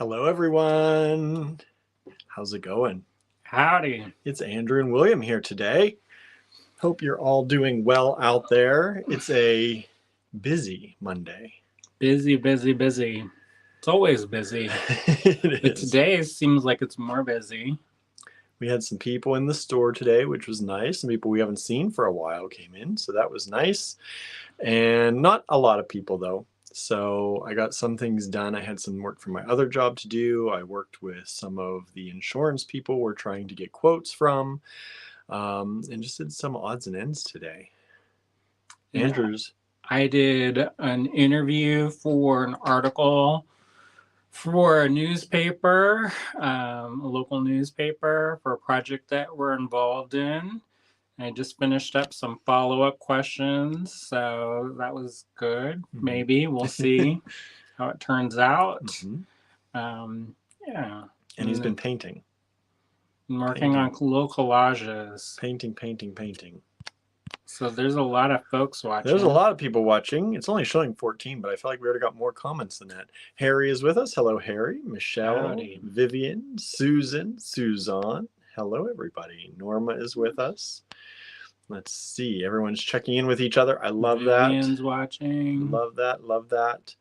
Hello, everyone. How's it going? Howdy. It's Andrew and William here today. Hope you're all doing well out there. It's a busy Monday. Busy, busy, busy. It's always busy. It But is. today seems like it's more busy. We had some people in the store today, which was nice. Some people we haven't seen for a while came in, so that was nice. And not a lot of people, though. So I got some things done. I had some work for my other job to do. I worked with some of the insurance people we're trying to get quotes from, and just did some odds and ends today. Yeah. Andrew's. I did an interview for an article for a newspaper, a local newspaper, for a project that we're involved in. I just finished up some follow-up questions, so that was good. Mm-hmm. Maybe we'll see how it turns out. Mm-hmm. Yeah. And he's been painting. I'm working on little collages. Painting. So there's a lot of folks watching. There's a lot of people watching. It's only showing 14, but I feel like we already got more comments than that. Harry is with us. Hello, Harry. Michelle, Howdy. Vivian, Susan, Suzanne. Hello, everybody. Norma is with us. Let's see. Everyone's checking in with each other. I love that. Vivian's watching. Love that.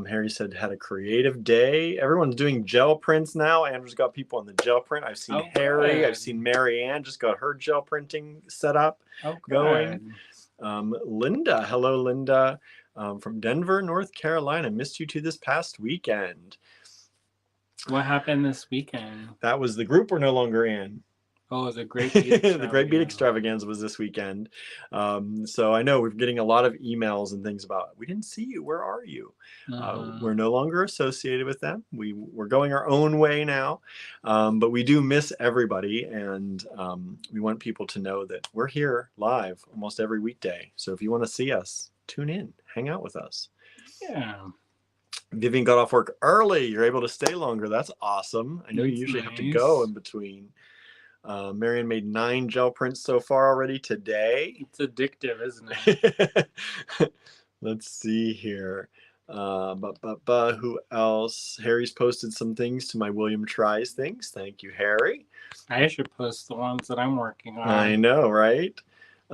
Harry said had a creative day. Everyone's doing gel prints now. Andrew's got people on the gel print. I've seen Harry. Good. I've seen Mary Ann just got her gel printing set up. Going. Linda. Hello, Linda. From Denver, North Carolina. Missed you too this past weekend. What happened this weekend? That was the group we're no longer in. Oh, the Great Beat Extravaganza. The Great Beat Extravaganza was this weekend. So I know we're getting a lot of emails and things about, we didn't see you. Where are you? We're no longer associated with them. We're going our own way now. But we do miss everybody. And we want people to know that we're here live almost every weekday. So if you want to see us, tune in, hang out with us. Yeah. Vivian got off work early. You're able to stay longer. That's awesome. I know you usually have to go in between. Marion made 9 gel prints so far already today. It's addictive, isn't it? Let's see here. Who else? Harry's posted some things to my William Tries things. Thank you, Harry. I should post the ones that I'm working on. I know, right?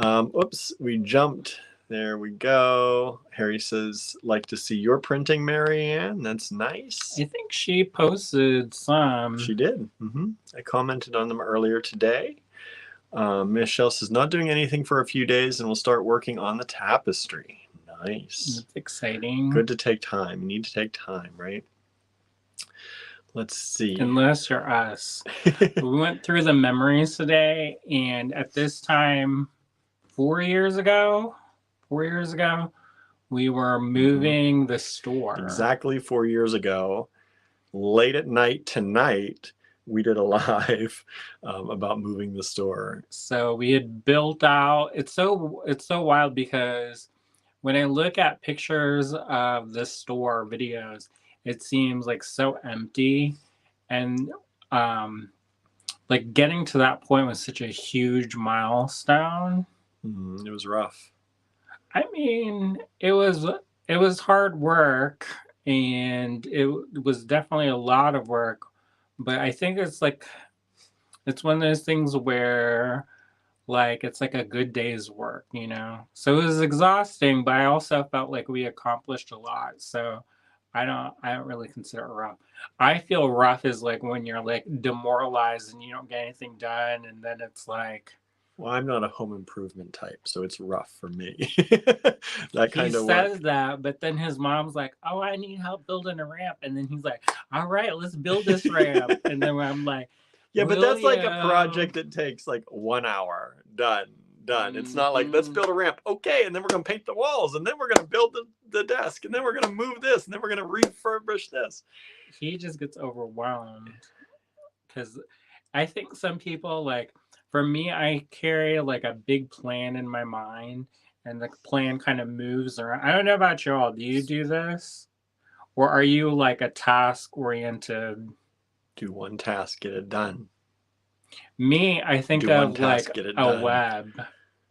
Oops, we jumped. There we go. Harry says, like to see your printing, Mary Ann. That's nice. I think she posted some. She did. I commented on them earlier today. Michelle says, not doing anything for a few days and we'll start working on the tapestry. Nice. That's exciting. Good to take time. You need to take time, right? Let's see. Unless you're us. We went through the memories today, and at this time, 4 years ago, we were moving the store. Exactly 4 years ago, late at night tonight, we did a live about moving the store. So we had built out. It's so wild because when I look at pictures of the store videos, it seems like so empty, and like getting to that point was such a huge milestone. It was rough. I mean, it was hard work, and it was definitely a lot of work, but I think it's one of those things where like it's like a good day's work, you know? So it was exhausting, but I also felt like we accomplished a lot. So I don't really consider it rough. I feel rough is like when you're like demoralized and you don't get anything done, and then it's like, well, I'm not a home improvement type, so it's rough for me. That kind of work. He says that, but then his mom's like, oh, I need help building a ramp. And then he's like, all right, let's build this ramp. And then I'm like, yeah, but that's like a project that takes like 1 hour. Done. It's not like, let's build a ramp. Okay, and then we're going to paint the walls, and then we're going to build the desk, and then we're going to move this, and then we're going to refurbish this. He just gets overwhelmed. Because I think some people, like, for me, I carry like a big plan in my mind, and the plan kind of moves around. I don't know about y'all. Do you do this? Or are you like a task-oriented? Do one task, get it done. Me, I think of like a web.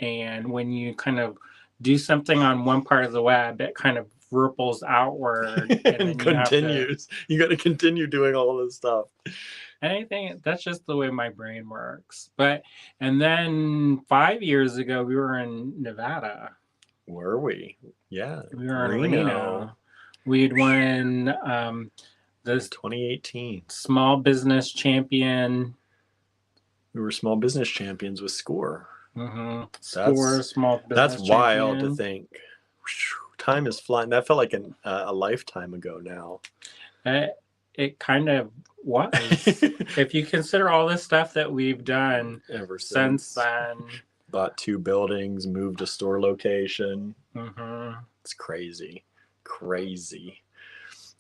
And when you kind of do something on one part of the web, it kind of ripples outward, and And then you have to continues. You got to continue doing all this stuff. anything. That's just the way my brain works. But and then 5 years ago, we were in Nevada. Were we? Yeah. We were in Reno. Reno. We'd won this 2018. small business champion. We were small business champions with SCORE. SCORE small business That's wild champion. to think. Time is flying. That felt like a lifetime ago now. It kind of was. If you consider all this stuff that we've done ever since then. Bought 2 buildings, moved a store location. Mm-hmm. It's crazy. Crazy.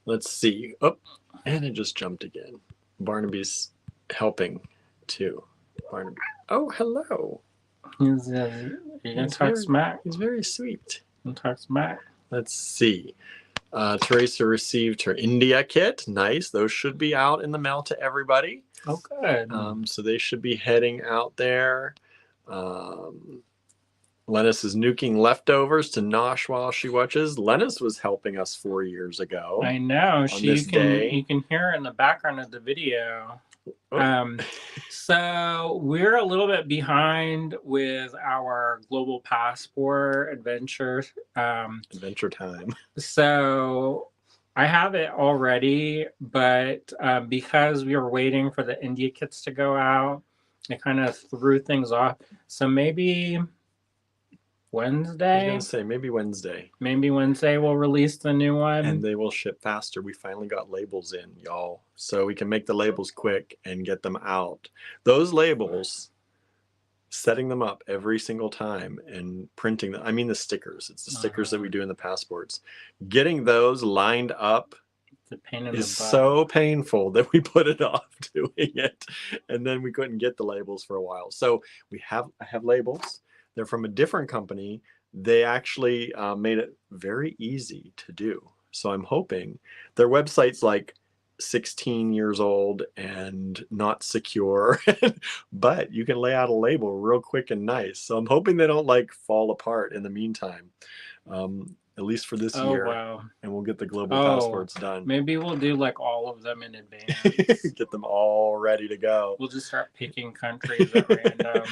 Let's see. Oh, and it just jumped again. Barnaby's helping too. Barnaby. Oh, hello. You're going to talk smack. He's very sweet. Talk smack. Let's see. Teresa received her India kit. Nice. Those should be out in the mail to everybody. Oh, good. So they should be heading out there. Lennis is nuking leftovers to nosh while she watches. Lennis was helping us 4 years ago. I know. You can hear her in the background of the video. Oh. So we're a little bit behind with our global passport adventure. Adventure time. So I have it already, but because we were waiting for the India kits to go out, it kind of threw things off. So maybe Wednesday. I was going to say maybe Wednesday. Maybe Wednesday we'll release the new one. And they will ship faster. We finally got labels in, y'all. So we can make the labels quick and get them out. Those labels, setting them up every single time and printing them. I mean the stickers. It's the stickers that we do in the passports. Getting those lined up is so painful that we put it off doing it. And then we couldn't get the labels for a while. So I have labels. They're from a different company. They actually made it very easy to do. So I'm hoping their website's like 16 years old and not secure, but you can lay out a label real quick and nice. So I'm hoping they don't like fall apart in the meantime, at least for this year. Wow. And we'll get the global passports done. Maybe we'll do like all of them in advance. Get them all ready to go. We'll just start picking countries at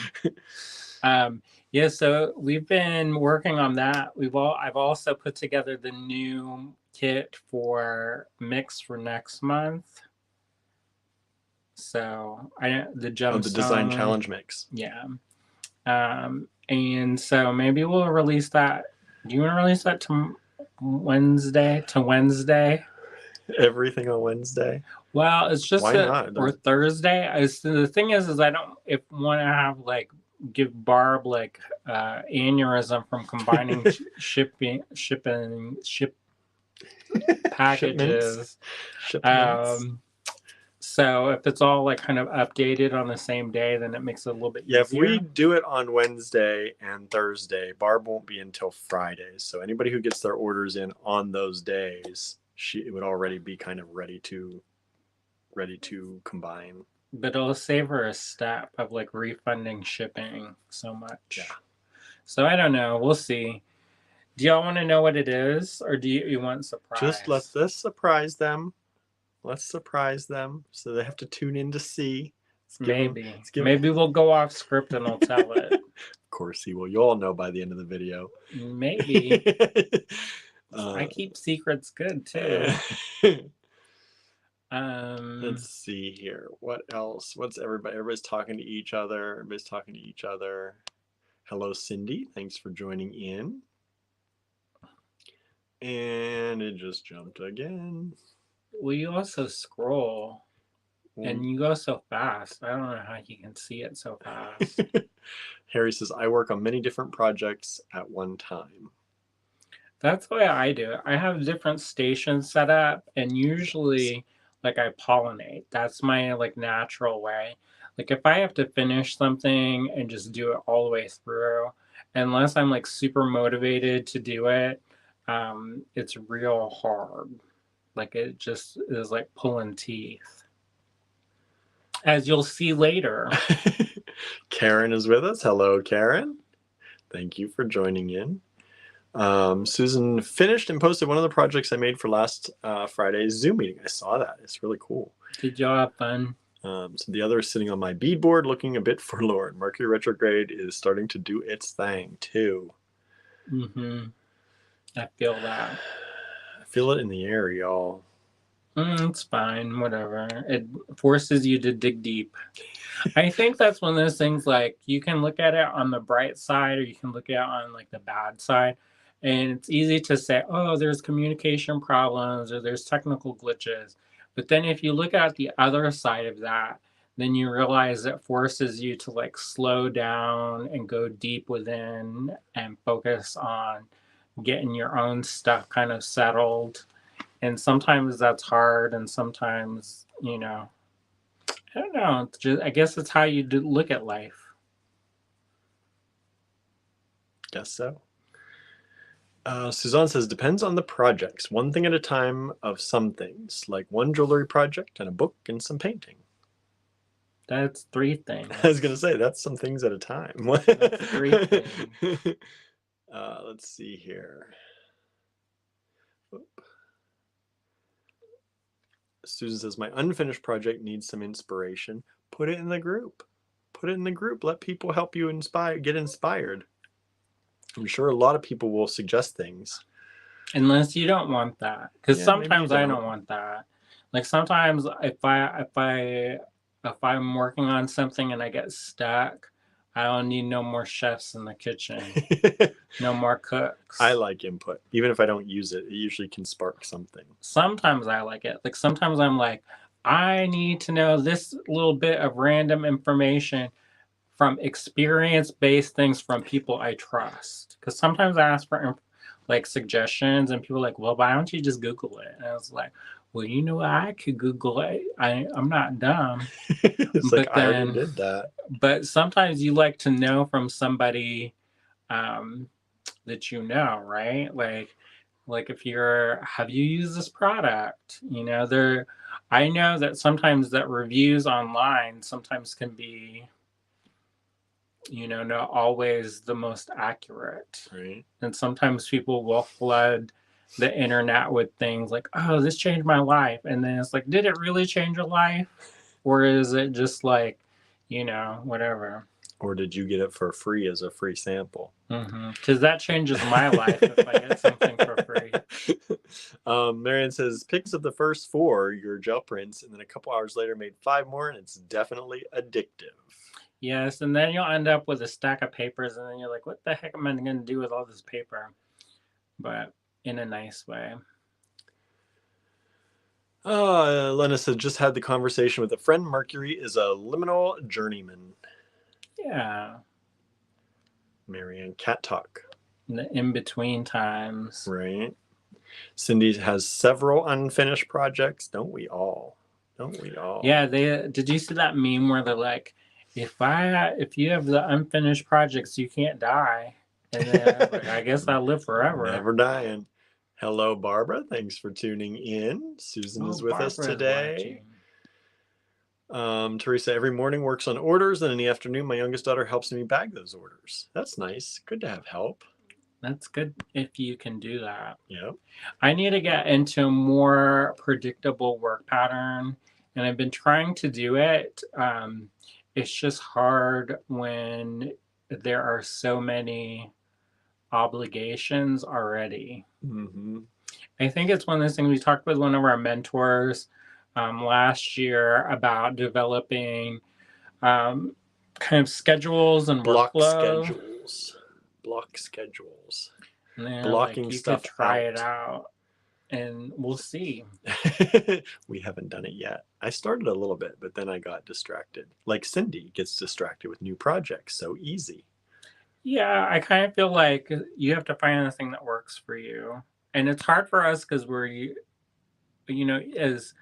random. Yeah, so we've been working on that. I've also put together the new kit for mix for next month. So the design challenge mix. Yeah. And so maybe we'll release that. Do you want to release that to Wednesday? Everything on Wednesday? Well, it's just why not? Or Thursday. The thing is I don't want to have like give Barb like aneurysm from combining ship packages. Shipments. So if it's all like kind of updated on the same day, then it makes it a little bit easier. Yeah, if we do it on Wednesday and Thursday, Barb won't be until Fridays. So anybody who gets their orders in on those days, it would already be kind of ready to combine. But it'll save her a step of like refunding shipping so much. Yeah. So I don't know. We'll see. Do y'all want to know what it is, or do you want surprise? Just let's surprise them. Let's surprise them so they have to tune in to see. Maybe we'll go off script and I'll tell it. Of course he will. You all know by the end of the video. Maybe. I keep secrets good too. Let's see here. What else? Everybody's talking to each other. Hello, Cindy. Thanks for joining in. And it just jumped again. Well, you also scroll and you go so fast. I don't know how you can see it so fast. Harry says, I work on many different projects at one time. That's the way I do it. I have different stations set up, and usually like I pollinate. That's my like natural way. Like if I have to finish something and just do it all the way through, unless I'm like super motivated to do it, it's real hard. Like it just is like pulling teeth. As you'll see later. Karen is with us. Hello, Karen. Thank you for joining in. Susan finished and posted one of the projects I made for last Friday's Zoom meeting. I saw that. It's really cool. Did y'all have fun? So the other is sitting on my beadboard looking a bit forlorn. Mercury retrograde is starting to do its thing too. I feel that. I feel it in the air, y'all. It's fine, whatever. It forces you to dig deep. I think that's one of those things, like, you can look at it on the bright side or you can look at it on like the bad side. And it's easy to say, oh, there's communication problems or there's technical glitches. But then if you look at the other side of that, then you realize it forces you to like slow down and go deep within and focus on getting your own stuff kind of settled. And sometimes that's hard, and sometimes, I don't know. It's just, I guess it's how you look at life. Guess so. Suzanne says, depends on the projects. One thing at a time of some things, like one jewelry project and a book and some painting. That's 3 things. I was going to say, that's some things at a time. That's 3 things. Let's see here. Oop. Susan says, my unfinished project needs some inspiration. Put it in the group. Put it in the group. Let people help you get inspired. I'm sure a lot of people will suggest things. Unless you don't want that. Because sometimes I don't want that. Like sometimes if I'm working on something and I get stuck, I don't need no more chefs in the kitchen. No more cooks. I like input. Even if I don't use it, it usually can spark something. Sometimes I like it. Like sometimes I'm like, I need to know this little bit of random information from experience-based things from people I trust. Because sometimes I ask for like suggestions and people are like, well, why don't you just Google it? And I was like, well, I could Google it. I'm not dumb. It's like, I already did that. But sometimes you like to know from somebody that you know, right? Like if have you used this product? I know that sometimes that reviews online sometimes can be, not always the most accurate. Right. And sometimes people will flood the internet with things like, oh, this changed my life. And then it's like, did it really change your life? Or is it just like, whatever? Or did you get it for free as a free sample? Because that changes my life if I get something for free. Marianne says, pics of the first 4, your gel prints, and then a couple hours later made 5 more, and it's definitely addictive. Yes, and then you'll end up with a stack of papers, and then you're like, what the heck am I going to do with all this paper? But in a nice way. Lena said, just had the conversation with a friend. Mercury is a liminal journeyman. Yeah. Marianne, cat talk. In the in-between times. Right. Cindy has several unfinished projects. Don't we all? Yeah, did you see that meme where they're like, if you have the unfinished projects, you can't die. And then like, I guess I'll live forever. Never dying. Hello, Barbara. Thanks for tuning in. Susan is with us today. Teresa, every morning works on orders, and in the afternoon, my youngest daughter helps me bag those orders. That's nice. Good to have help. That's good if you can do that. Yeah. I need to get into a more predictable work pattern, and I've been trying to do it. It's just hard when there are so many obligations already. I think it's one of those things we talked with one of our mentors last year about developing kind of schedules and block workflow. Block schedules. Blocking like, stuff. You could try it out, and we'll see. We haven't done it yet. I started a little bit, but then I got distracted. Like Cindy gets distracted with new projects so easy. Yeah, I kind of feel like you have to find the thing that works for you. And it's hard for us because we're, as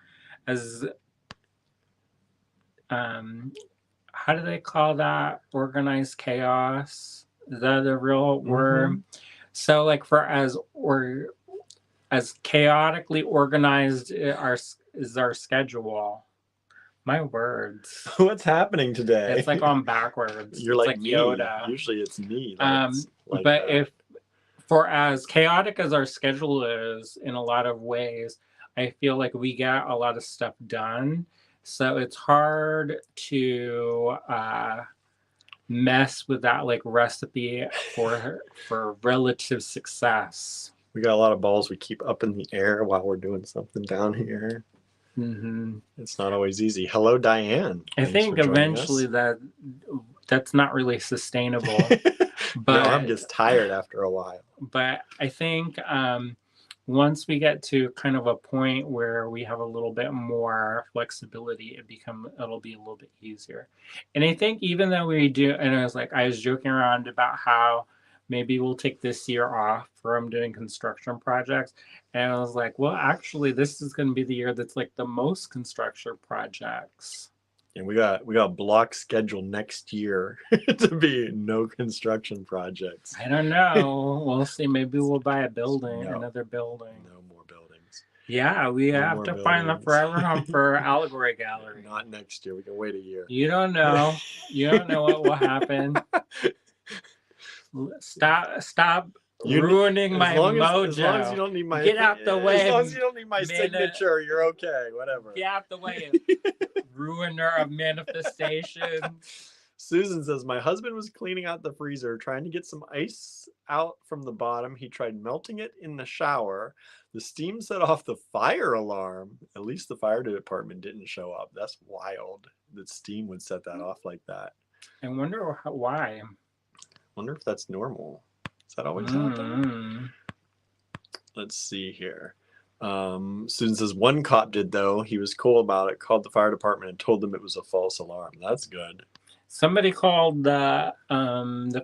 how do they call that? Organized chaos? Is that the real word? So like as chaotically organized is our schedule. My words. What's happening today? It's like on backwards. You're it's like me. Yoda. Usually it's me. But if For as chaotic as our schedule is in a lot of ways, I feel like we get a lot of stuff done. So it's hard to mess with that like recipe for relative success. We got a lot of balls we keep up in the air while we're doing something down here. Mm-hmm. It's not always easy. Hello, Diane. I Thanks think for joining eventually us. that's not really sustainable. Your arm But gets tired after a while. but I think once we get to kind of a point where we have a little bit more flexibility, it'll be a little bit easier. And I think even though we do, and I was joking around about how maybe we'll take this year off from doing construction projects. And I was like, well, actually, this is going to be the year that's like the most construction projects. And we got a block schedule next year to be no construction projects. I don't know. We'll see. Maybe we'll buy a building, No. another building. No more buildings. Yeah, we No have more to find the buildings. forever home for Allegory Gallery. Not next year. We can wait a year. You don't know. You don't know what will happen. Stop ruining my mojo. As long as you don't need my Get out the way. As long as you don't need my signature, you're okay. Whatever. Get out the way, ruiner of manifestation. Susan says, my husband was cleaning out the freezer, trying to get some ice out from the bottom. He tried melting it in the shower. The steam set off the fire alarm. At least the fire department didn't show up. That's wild that steam would set that off like that. I wonder why. Wonder if that's normal. Does that always happen? Let's see here. Susan says, one cop did, though. He was cool about it, called the fire department and told them it was a false alarm. That's good. Somebody called the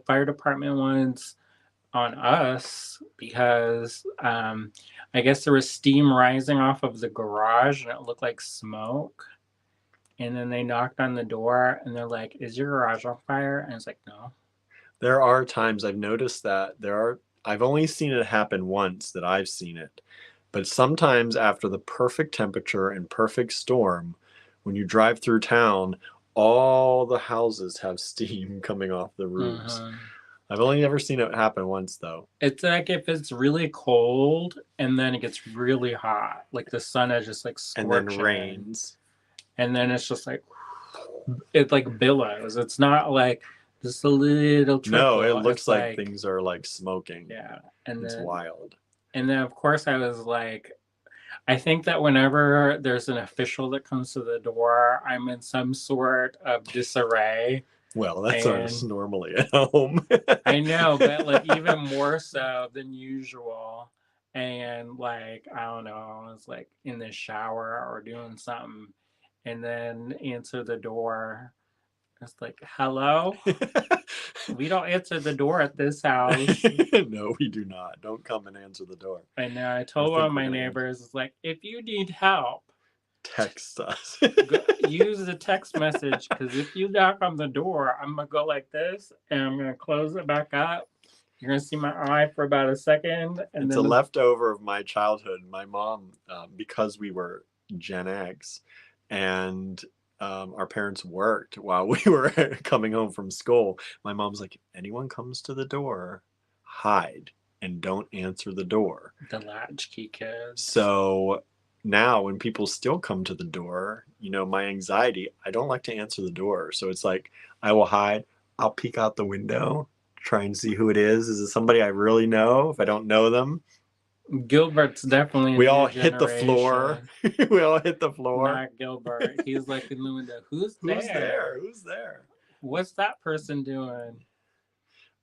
fire department once on us because I guess there was steam rising off of the garage and it looked like smoke. And then they knocked on the door and they're like, is your garage on fire? And it's like, no. There are times I've noticed that I've only seen it happen once that I've seen it. But sometimes after the perfect temperature and perfect storm, when you drive through town, all the houses have steam coming off the roofs. I've only ever seen it happen once, though. It's like if it's really cold and then it gets really hot, like the sun is just like scorching. And then rains. And then it's just like, it like billows. It's not like just a little trickle. No, it looks like things are like smoking. Yeah. And it's wild. And then, of course, I was like, I think that whenever there's an official that comes to the door, I'm in some sort of disarray. Well, that's us normally at home. I know, but like even more so than usual. And like, I don't know, I was like in the shower or doing something and then answer the door. It's like, hello? We don't answer the door at this house. No, we do not. Don't come and answer the door. I know. I told one of my neighbors, it's like, if you need help, text us. Use the text message, because if you knock on the door, I'm going to go like this, and I'm going to close it back up. You're going to see my eye for about a second. And it's then a leftover of my childhood. My mom, because we were Gen X, and our parents worked while we were coming home from school. My mom's like, if anyone comes to the door, hide and don't answer the door. The latchkey kids. So now when people still come to the door, you know, my anxiety, I don't like to answer the door. So it's like, I will hide. I'll peek out the window, try and see who it is. Is it somebody I really know? If I don't know them. Gilbert's definitely. We all hit the floor. We all hit the floor. Not Gilbert. He's like in the window. Who's there? Who's there? What's that person doing?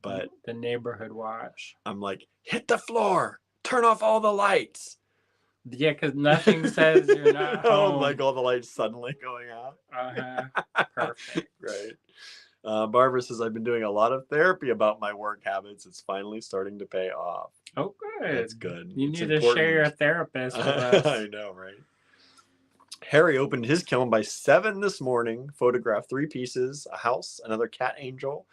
But the neighborhood watch. I'm like, hit the floor. Turn off all the lights. Yeah, because nothing says you're not home. Like all the lights suddenly going out. Perfect. Right. Barbara says, I've been doing a lot of therapy about my work habits. It's finally starting to pay off. Oh, good. That's good. You need to share your therapist with us. I know, right? Harry opened his kiln by 7 this morning, photographed 3 pieces, a house, another cat angel,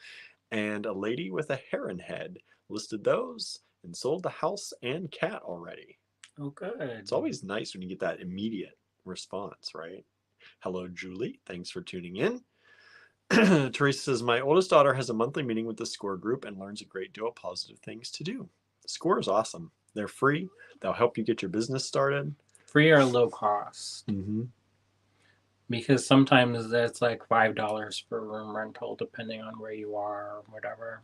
and a lady with a heron head. Listed those and sold the house and cat already. Oh, good. It's always nice when you get that immediate response, right? Hello, Julie. Thanks for tuning in. Teresa says, my oldest daughter has a monthly meeting with the SCORE group and learns a great deal of positive things to do. Score is awesome. They're free. They'll help you get your business started. Free or low cost. Mm-hmm. Because sometimes it's like $5 for room rental, depending on where you are or whatever.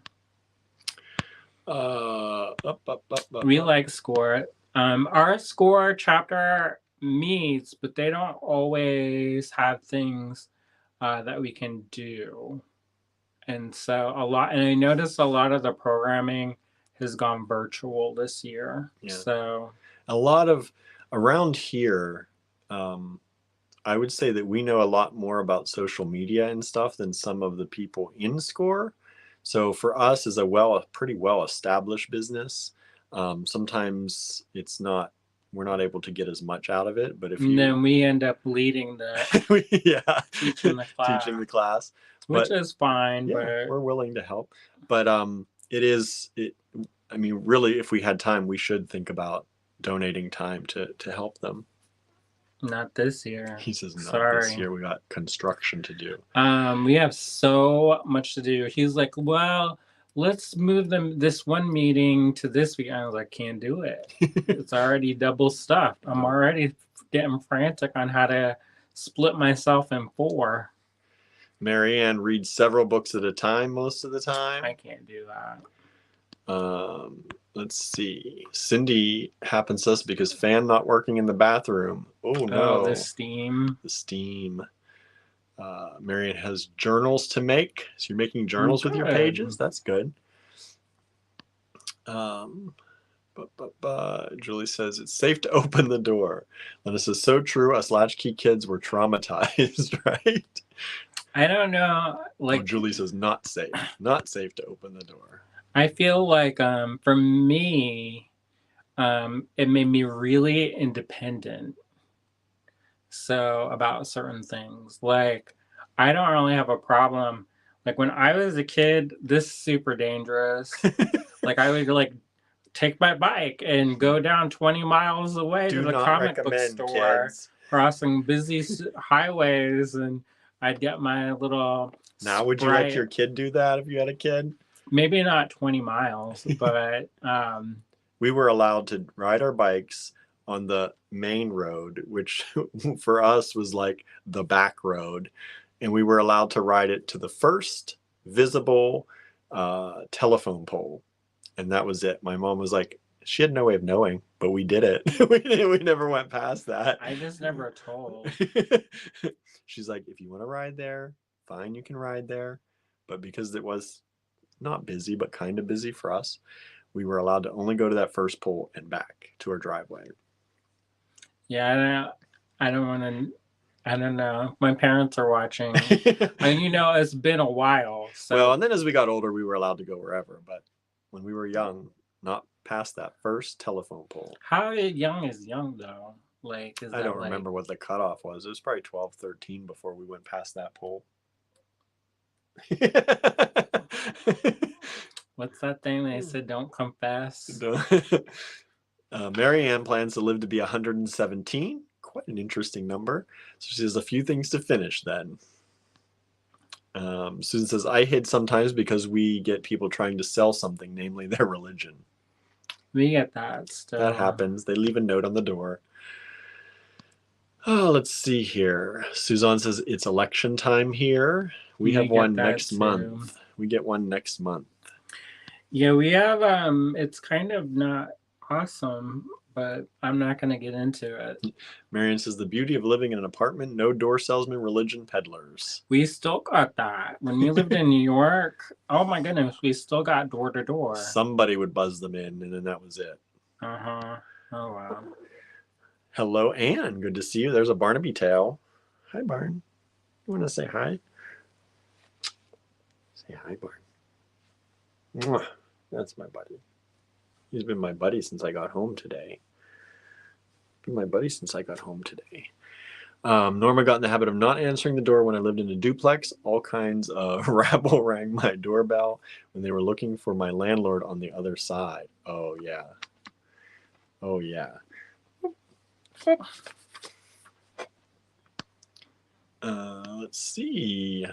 We like Score. Our Score chapter meets, but they don't always have things that we can do. And so and I noticed a lot of the programming has gone virtual this year. Yeah. So a lot of around here, I would say that we know a lot more about social media and stuff than some of the people in Score. So for us as a pretty well established business, sometimes we're not able to get as much out of it. But then we end up leading teaching the class, which is fine. Yeah, but we're willing to help. But I mean, really, if we had time, we should think about donating time to help them. Not this year. He says, not Sorry. this year. We got construction to do. We have so much to do. He's like, well, let's move this one meeting to this week. I was like, can't do it. It's already double stuffed. I'm already getting frantic on how to split myself in 4. Marianne reads several books at a time most of the time. I can't do that. Let's see. Cindy happens to us because fan not working in the bathroom. Oh no. Oh, the steam. The steam. Marianne has journals to make. So you're making journals with your pages. That's good. Julie says it's safe to open the door. And this is so true. Us latchkey kids were traumatized, right? I don't know. Like Julie says not safe. Not safe to open the door. I feel like for me, it made me really independent. So about certain things, like I don't really have a problem. Like when I was a kid, this is super dangerous. Like I would like take my bike and go down 20 miles away to the comic book store, crossing busy highways, and I'd get my little. Now, would you let your kid do that if you had a kid? Maybe not 20 miles, but we were allowed to ride our bikes on the main road, which for us was like the back road, and we were allowed to ride it to the first visible telephone pole, and that was it. My mom was like, she had no way of knowing, but we did it. we never went past that. I just never told. She's like, if you want to ride there, fine, you can ride there, but because it was not busy, but kind of busy for us, we were allowed to only go to that first pole and back to our driveway. Yeah, I don't want to. I don't know. My parents are watching, and it's been a while. So. Well, and then as we got older, we were allowed to go wherever. But when we were young, not past that first telephone pole. How young is young though? Like, I don't remember what the cutoff was. It was probably 12, 13 before we went past that pole. What's that thing they said? Don't confess. Marianne plans to live to be 117. Quite an interesting number. So she has a few things to finish then. Susan says, I hid sometimes because we get people trying to sell something, namely their religion. We get that still. That happens. They leave a note on the door. Oh, let's see here. Suzanne says it's election time here. We have one next month. We get one next month. Yeah, we have it's kind of not awesome, but I'm not going to get into it. Marion says the beauty of living in an apartment, no door salesman, religion peddlers. We still got that. When we lived in New York, oh my goodness, we still got door to door. Somebody would buzz them in, and then that was it. Uh-huh. Oh, wow. Hello, Anne. Good to see you. There's a Barnaby tail. Hi, Barn. You want to say hi? Say hi, Barn. Mwah. That's my buddy. He's been my buddy since I got home today. Norma got in the habit of not answering the door when I lived in a duplex. All kinds of rabble rang my doorbell when they were looking for my landlord on the other side. Oh, yeah. Oh, yeah. Let's see.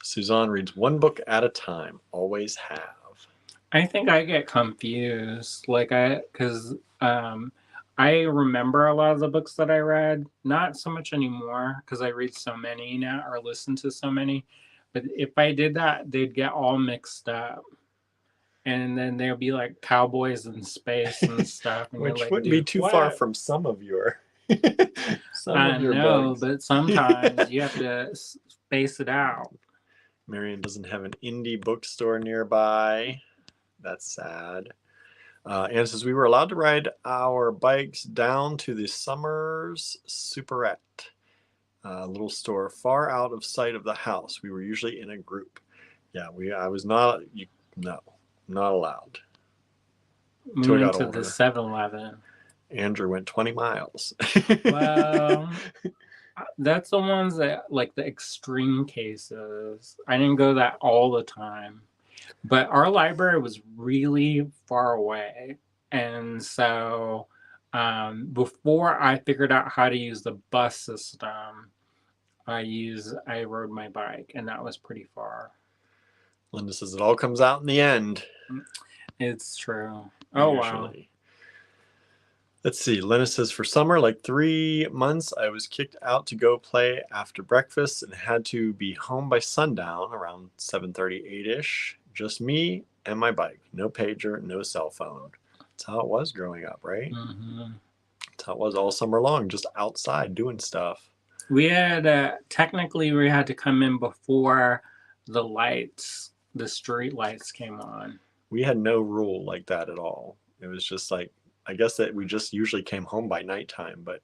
Suzanne reads one book at a time. Always have. I think I get confused, because I remember a lot of the books that I read, not so much anymore because I read so many now or listen to so many. But if I did that, they'd get all mixed up. And then there'll be like cowboys in space and stuff. And you're Which like, wouldn't be dude, too far what? from some of your I know, books. but sometimes you have to space it out. Marion doesn't have an indie bookstore nearby. That's sad. Anne says, we were allowed to ride our bikes down to the Summers Superette, a little store far out of sight of the house. We were usually in a group. Yeah, I was not, no, not allowed. We Till we went got to the older. 7-Eleven. Andrew went 20 miles. Well, that's the ones that, like the extreme cases. I didn't go that all the time. But our library was really far away. And so before I figured out how to use the bus system, I rode my bike, and that was pretty far. Linda says it all comes out in the end. It's true. Oh, wow. Let's see. Linda says, for summer, like 3 months, I was kicked out to go play after breakfast and had to be home by sundown around 7:30, 8-ish. Just me and my bike. No pager, no cell phone. That's how it was growing up, right? Mm-hmm. That's how it was all summer long, just outside doing stuff. We had, technically, we had to come in before the street lights came on. We had no rule like that at all. It was just like, I guess that we just usually came home by nighttime, but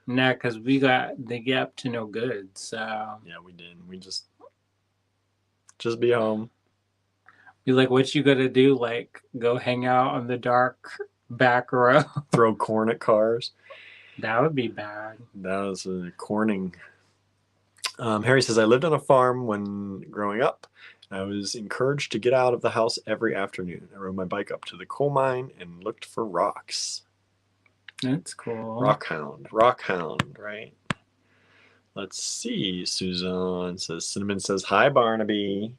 No, because they get up to no good. So yeah, we didn't. We just be home. be like, what you gotta do? Like, go hang out on the dark back row. Throw corn at cars. That would be bad. That was corning. Harry says, I lived on a farm when growing up. I was encouraged to get out of the house every afternoon. I rode my bike up to the coal mine and looked for rocks. That's cool. Rock hound, right? Let's see. Suzanne says, Cinnamon says, hi, Barnaby.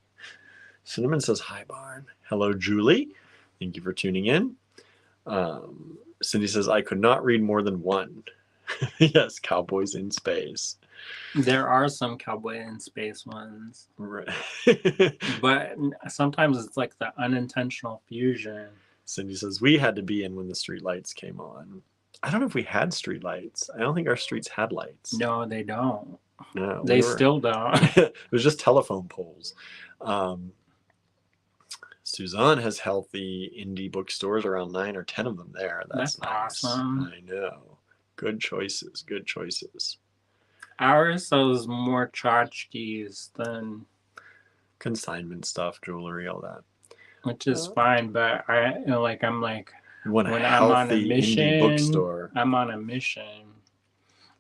Cinnamon says, hi, Barn. Hello, Julie. Thank you for tuning in. Cindy says, I could not read more than one. Yes, Cowboys in Space. There are some cowboy in space ones. Right. But sometimes it's like the unintentional fusion. Cindy says, we had to be in when the street lights came on. I don't know if we had street lights. I don't think our streets had lights. No, they don't. No, they still don't. It was just telephone poles. Suzanne has healthy indie bookstores, around 9 or 10 of them there. That's nice. Awesome. I know. Good choices. Good choices. Ours sells more tchotchkes than Consignment stuff, jewelry, all that. Which is fine, but I'm like, You want when a I'm on a healthy mission, indie bookstore. I'm on a mission.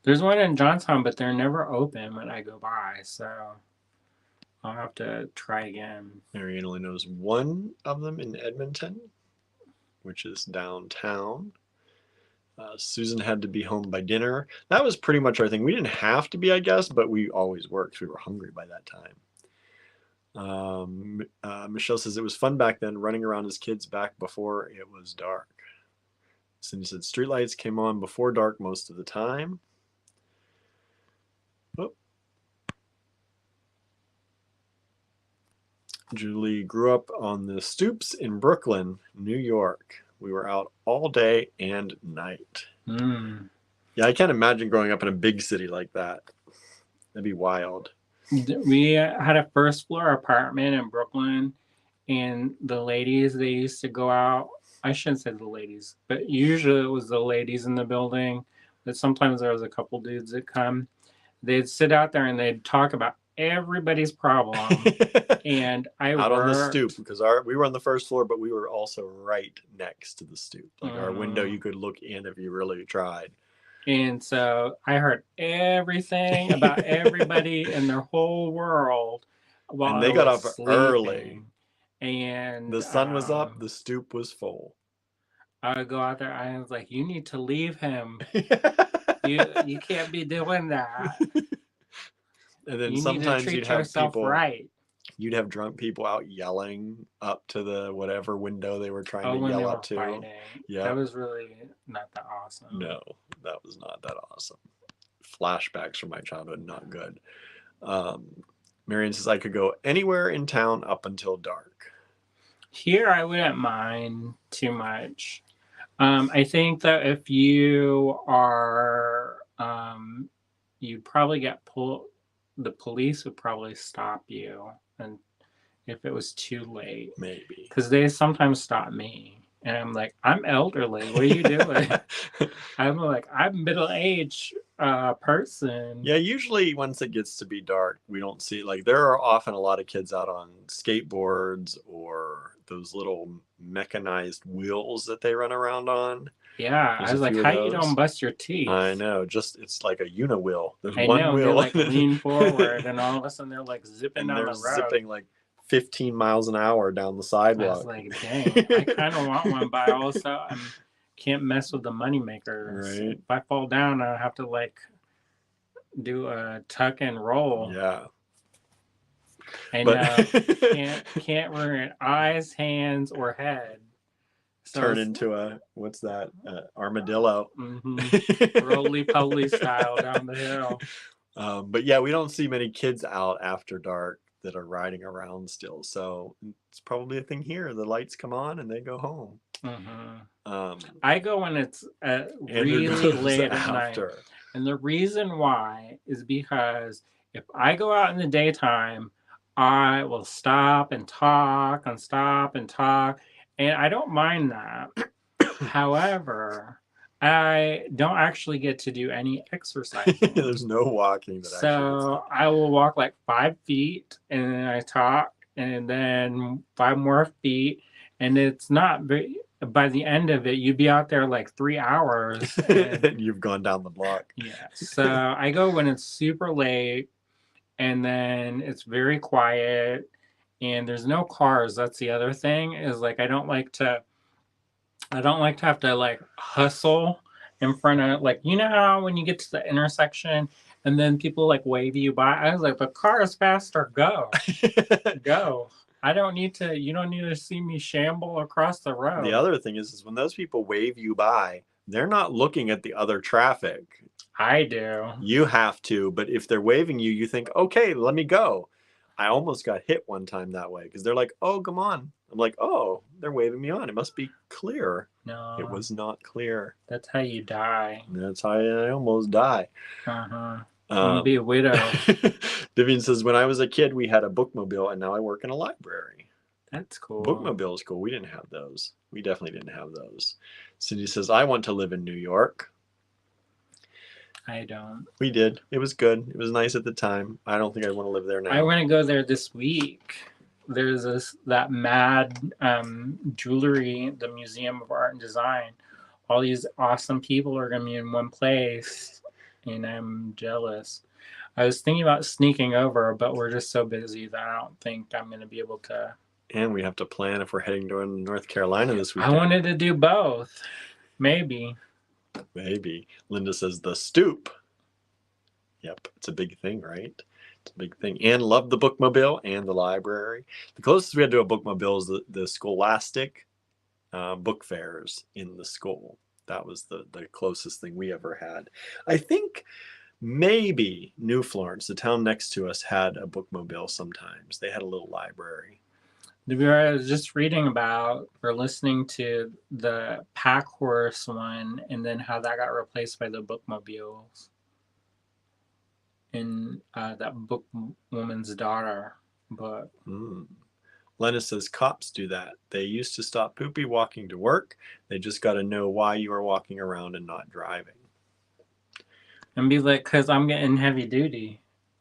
There's one in Johnstown, but they're never open when I go by, so I'll have to try again. Marianne only knows one of them in Edmonton, which is downtown. Susan had to be home by dinner. That was pretty much our thing. We didn't have to be, I guess, but we always worked. We were hungry by that time. Michelle says it was fun back then, running around as kids back before it was dark. Cindy said streetlights came on before dark most of the time. Oh. Julie grew up on the stoops in Brooklyn, New York. We were out all day and night. Yeah, I can't imagine growing up in a big city like that. That'd be wild. We had a first floor apartment in Brooklyn, and the ladies, they used to go out. I shouldn't say the ladies, but usually it was the ladies in the building. But sometimes there was a couple dudes that come. They'd sit out there and they'd talk about everybody's problem. And I out on the stoop, because we were on the first floor, but we were also right next to the stoop. Like our window, you could look in if you really tried. And so I heard everything about everybody in their whole world while and they got up early. And the sun was up, the stoop was full. I would go out there, I was like, you need to leave him. You can't be doing that. And then You need to sometimes treat yourself right. you'd have drunk people out yelling up to the whatever window they were trying Oh, to when they yell were up to. fighting. That Yep. was really not that awesome. No, that was not that awesome. Flashbacks from my childhood, not good. Marion says I could go anywhere in town up until dark. Here, I wouldn't mind too much. I think that if you are, you'd probably get pulled. The police would probably stop you, and if it was too late, Maybe. because they sometimes stop me, and I'm like, I'm elderly. What are you doing? I'm like, I'm middle-aged person. Yeah, usually once it gets to be dark, we don't see, like, there are often a lot of kids out on skateboards or those little mechanized wheels that they run around on. Yeah, There's I was a like, few of how you those. don't bust your teeth? I know, just it's like a uniwheel. There's I one know, and they wheel like lean forward, and all of a sudden they're like zipping and down they're the road. zipping like 15 miles an hour down the I sidewalk. was like, dang, I kind of want one, but I also can't mess with the money makers. Right. If I fall down, I have to like do a tuck and roll. Yeah. And But can't ruin eyes, hands, or head. So turn into a what's that? Armadillo. Roly poly style down the hill. But yeah, we don't see many kids out after dark that are riding around still. So it's probably a thing here. The lights come on and they go home. I go when it's really late at night. And the reason why is because if I go out in the daytime, I will stop and talk and stop and talk. And I don't mind that. However, I don't actually get to do any exercising. There's no walking. So I will walk like 5 feet and then I talk and then 5 more feet. And it's not very, by the end of it, you'd be out there like 3 hours. And you've gone down the block. Yeah. So I go when it's super late and then it's very quiet and there's no cars. That's the other thing is like I don't like to have to like hustle in front of like you know how when you get to the intersection and then people like wave you by. I was like, the car is faster. Go. Go. You don't need to see me shamble across the road. The other thing is when those people wave you by, they're not looking at the other traffic. I do. You have to, but if they're waving you, you think, okay, let me go. I almost got hit one time that way because they're like, oh, come on. I'm like, oh, they're waving me on. It must be clear. No. It was not clear. That's how you die. That's how I almost die. Be a widow. Vivian says, when I was a kid, we had a bookmobile, and now I work in a library. That's cool. Bookmobile is cool. We didn't have those. We definitely didn't have those. Cindy says, I want to live in New York. I don't. We did. It was good. It was nice at the time. I don't think I want to live there now. I want to go there this week. There's that mad jewelry, the Museum of Art and Design. All these awesome people are going to be in one place, and I'm jealous. I was thinking about sneaking over, but we're just so busy that I don't think I'm going to be able to. And we have to plan if we're heading to North Carolina this weekend. I wanted to do both. Maybe. Linda says the stoop. Yep, it's a big thing, right? It's a big thing. And love the bookmobile and the library. The closest we had to a bookmobile is the Scholastic book fairs in the school. That was the closest thing we ever had. I think maybe New Florence, the town next to us, had a bookmobile sometimes. They had a little library. We were just reading about or listening to the pack horse one and then how that got replaced by the bookmobiles in that Book Woman's Daughter book. Lena says cops do that. They used to stop Poopy walking to work. They just got to know why you are walking around and not driving. And be like, because I'm getting heavy duty.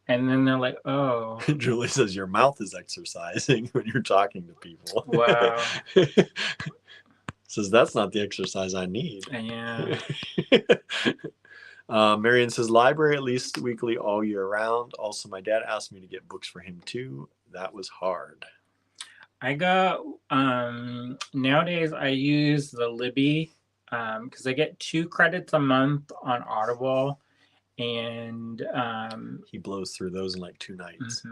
And then they're like, oh. Julie says your mouth is exercising when you're talking to people. Wow. Says that's not the exercise I need. Yeah. Marion says library at least weekly all year round. Also, my dad asked me to get books for him too. That was hard. I got, nowadays I use the Libby because I get 2 credits a month on Audible. And He blows through those in like 2 nights.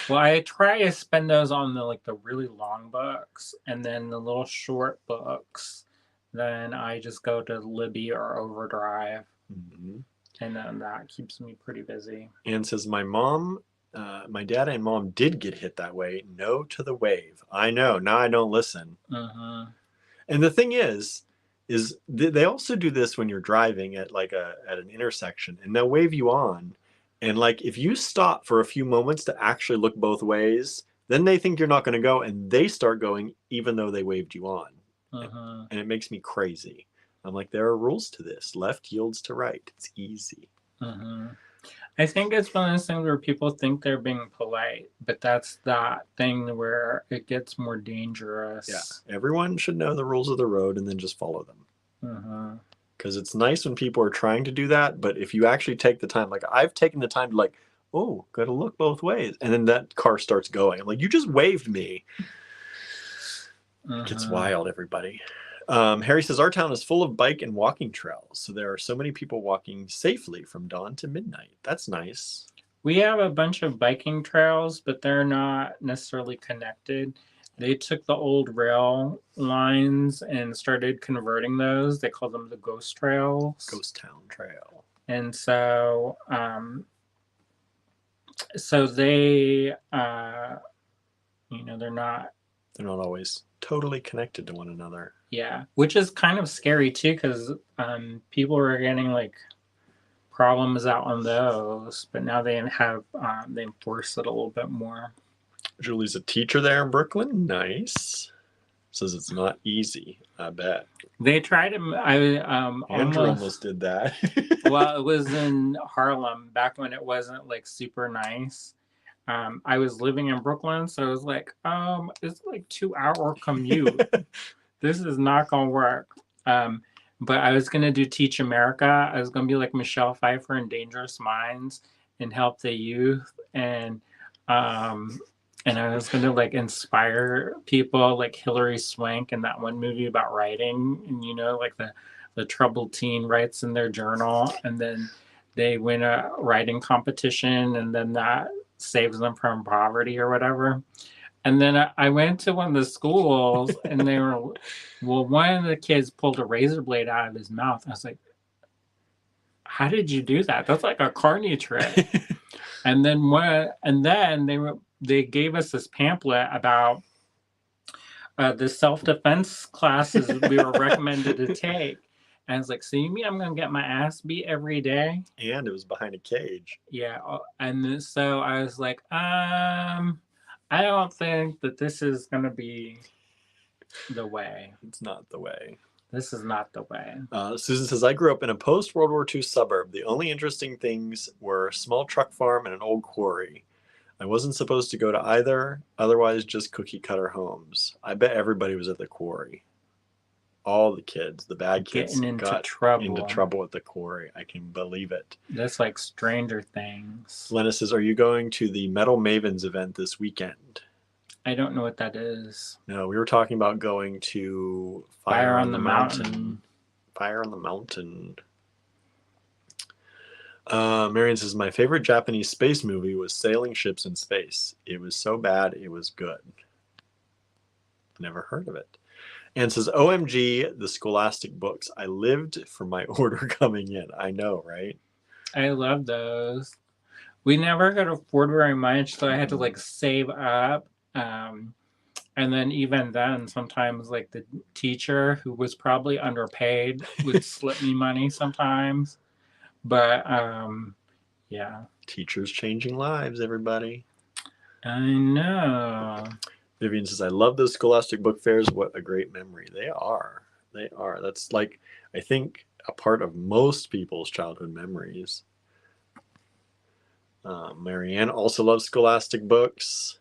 well, I try to spend those on the really long books, and then the little short books. Then I just go to Libby or Overdrive, and then that keeps me pretty busy. Anne says, my dad and mom did get hit that way. No to the wave. I know. Now I don't listen. And the thing is they also do this when you're driving at at an intersection, and they'll wave you on. And like, if you stop for a few moments to actually look both ways, then they think you're not going to go, and they start going even though they waved you on. And it makes me crazy. I'm like, there are rules to this. Left yields to right. It's easy. I think it's one of those things where people think they're being polite, but that's that thing where it gets more dangerous. Yeah, everyone should know the rules of the road and then just follow them. Because it's nice when people are trying to do that, but if you actually take the time, like I've taken the time to like, oh, gotta look both ways, and then that car starts going. I'm like, you just waved me. It gets wild, everybody. Harry says, our town is full of bike and walking trails, so there are so many people walking safely from dawn to midnight. That's nice. We have a bunch of biking trails, but they're not necessarily connected. They took the old rail lines and started converting those. They call them the ghost trails. Ghost Town Trail. And so, they, they're not always totally connected to one another. Yeah, which is kind of scary too, because people are getting like problems out on those, but now they enforce it a little bit more. Julie's a teacher there in Brooklyn. Nice. Says it's not easy. I bet. They tried to. Andrew almost did that. Well, it was in Harlem back when it wasn't like super nice. I was living in Brooklyn, so it was like, it's like 2-hour commute. This is not gonna work. But I was gonna do Teach America. I was gonna be like Michelle Pfeiffer in Dangerous Minds and help the youth, and I was gonna like inspire people like Hilary Swank in that one movie about writing, and like the troubled teen writes in their journal, and then they win a writing competition, and then that saves them from poverty or whatever. And then I went to one of the schools, and they were, one of the kids pulled a razor blade out of his mouth. I was like, how did you do that? That's like a carny trick. And then they gave us this pamphlet about the self-defense classes we were recommended to take. And I was like, so you mean I'm going to get my ass beat every day? And it was behind a cage. Yeah. And so I was like, I don't think that this is going to be the way. It's not the way. This is not the way. Susan says, I grew up in a post-World War II suburb. The only interesting things were a small truck farm and an old quarry. I wasn't supposed to go to either, otherwise just cookie-cutter homes. I bet everybody was at the quarry. All the kids, the bad kids, got into trouble at the quarry. I can believe it. That's like Stranger Things. Lena says, are you going to the Metal Mavens event this weekend? I don't know what that is. No, we were talking about going to Fire on the Mountain. Fire on the Mountain. Marion says, my favorite Japanese space movie was Sailing Ships in Space. It was so bad, it was good. Never heard of it. And says, OMG, the Scholastic books. I lived for my order coming in. I know, right? I love those. We never could afford very much, so I had to like save up. And then even then, sometimes like the teacher, who was probably underpaid, would slip me money sometimes. But yeah. Teachers changing lives, everybody. I know. Vivian says, I love those Scholastic book fairs. What a great memory. They are. They are. That's like, I think, a part of most people's childhood memories. Marianne also loves Scholastic books.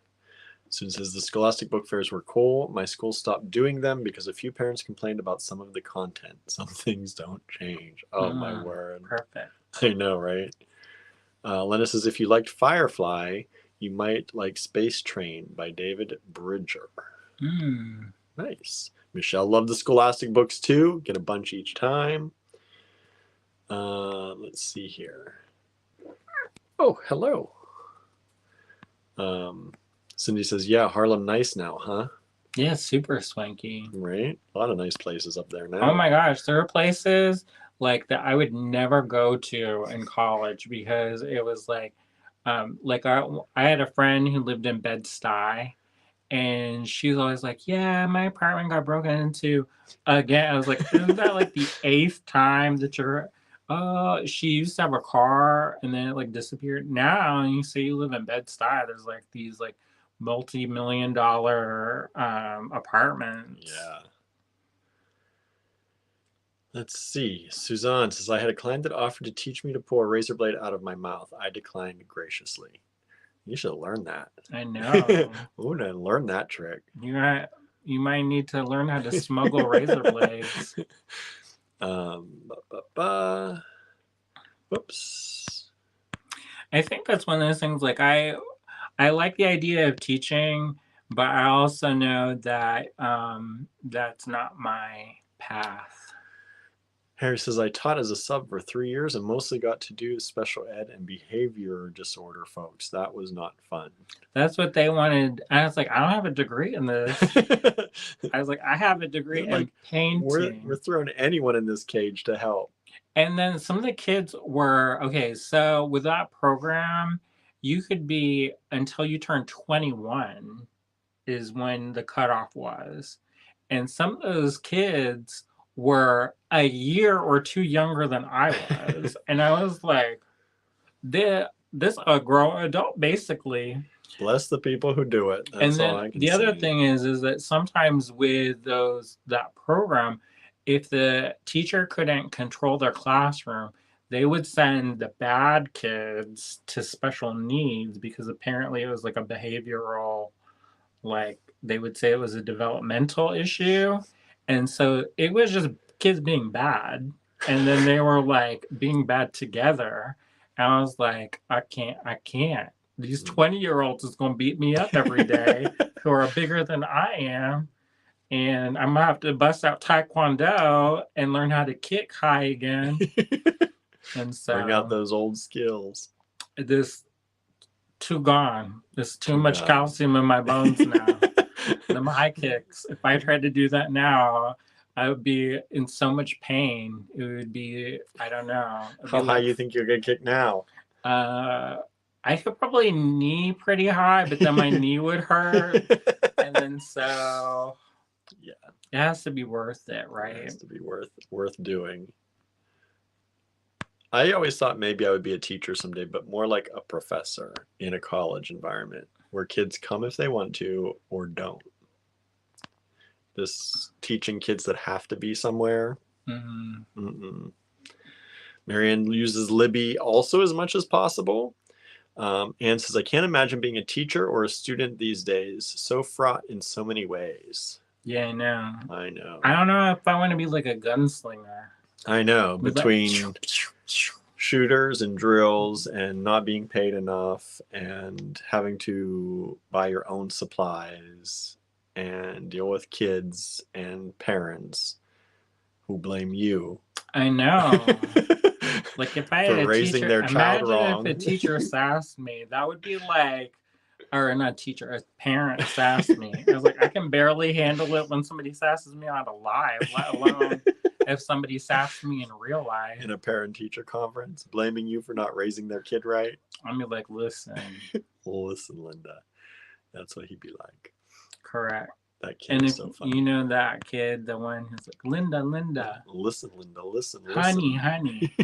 Susan says, the Scholastic book fairs were cool. My school stopped doing them because a few parents complained about some of the content. Some things don't change. Oh, my word. Perfect. I know, right? Lena says, if you liked Firefly, you might like Space Train by David Bridger. Nice. Michelle loved the Scholastic books too. Get a bunch each time. Let's see here. Oh, hello. Cindy says, yeah, Harlem nice now, huh? Yeah, super swanky. Right? A lot of nice places up there now. Oh my gosh, there are places like that I would never go to in college because it was like I had a friend who lived in Bed-Stuy, and she's always like, "Yeah, my apartment got broken into again." I was like, "Isn't that like the eighth time that you're?" Oh, she used to have a car and then it like disappeared. Now you say you live in Bed-Stuy, there's like these like multi-million dollar apartments. Yeah. Let's see. Suzanne says, I had a client that offered to teach me to pull a razor blade out of my mouth. I declined graciously. You should learn that. I know. Ooh, I learned that trick. You might need to learn how to smuggle razor blades. Whoops. I think that's one of those things like I like the idea of teaching, but I also know that that's not my path. Harry says, I taught as a sub for 3 years and mostly got to do special ed and behavior disorder folks. That was not fun. That's what they wanted. I was like, I don't have a degree in this. I was like, I have a degree in painting. We're throwing anyone in this cage to help. And then some of the kids were, okay, so with that program, you could be until you turn 21 is when the cutoff was. And some of those kids were a year or two younger than I was. And I was like, this a grown adult basically. Bless the people who do it. That's and then all I can the say. other thing is that sometimes with that program, if the teacher couldn't control their classroom, they would send the bad kids to special needs because apparently it was like a behavioral, like they would say it was a developmental issue. And so it was just kids being bad. And then they were like being bad together. And I was like, I can't. These 20-year-olds is going to beat me up every day who are bigger than I am. And I'm going to have to bust out Taekwondo and learn how to kick high again. And so bring out those old skills. This too gone. There's too much calcium in my bones now. Them high kicks. If I tried to do that now, I would be in so much pain. It would be, I don't know. How high you think you're gonna kick now? I could probably knee pretty high, but then my knee would hurt. And then so yeah, it has to be worth it, right? It has to be worth doing. I always thought maybe I would be a teacher someday, but more like a professor in a college environment where kids come if they want to or don't. This teaching kids that have to be somewhere. Marianne uses Libby also as much as possible. Anne says, I can't imagine being a teacher or a student these days. So fraught in so many ways. Yeah, I know. I know. I don't know if I want to be like a gunslinger. I know. Between shooters and drills and not being paid enough and having to buy your own supplies and deal with kids and parents who blame you. I know. Like if I had a raising teacher, their child imagine wrong. if a teacher sassed me, that would be like, or not teacher, a parent sassed me. I was like, I can barely handle it when somebody sasses me on a live, let alone if somebody sassed me in real life. In a parent-teacher conference, blaming you for not raising their kid right. I'm like, listen. Listen, Linda. That's what he'd be like. Correct. That kid is so funny. You know that kid, the one who's like, Linda. Listen, Linda, listen. Honey.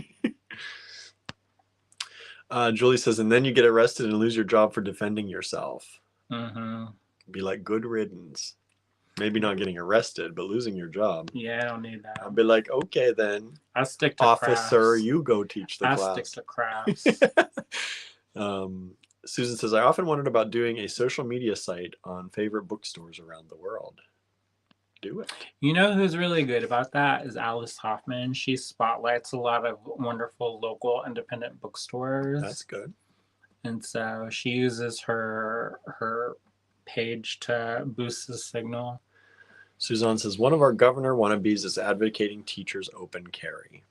Julie says, and then you get arrested and lose your job for defending yourself. Mm-hmm. Be like, good riddance. Maybe not getting arrested, but losing your job. Yeah, I don't need that. I'll be like, okay then. I'll stick to officer, crafts. You go teach the class. I'll stick to crafts. Susan says, I often wondered about doing a social media site on favorite bookstores around the world. Do it. You know who's really good about that is Alice Hoffman. She spotlights a lot of wonderful local independent bookstores. That's good. And so she uses her page to boost the signal. Suzanne says, one of our governor wannabes is advocating teachers open carry.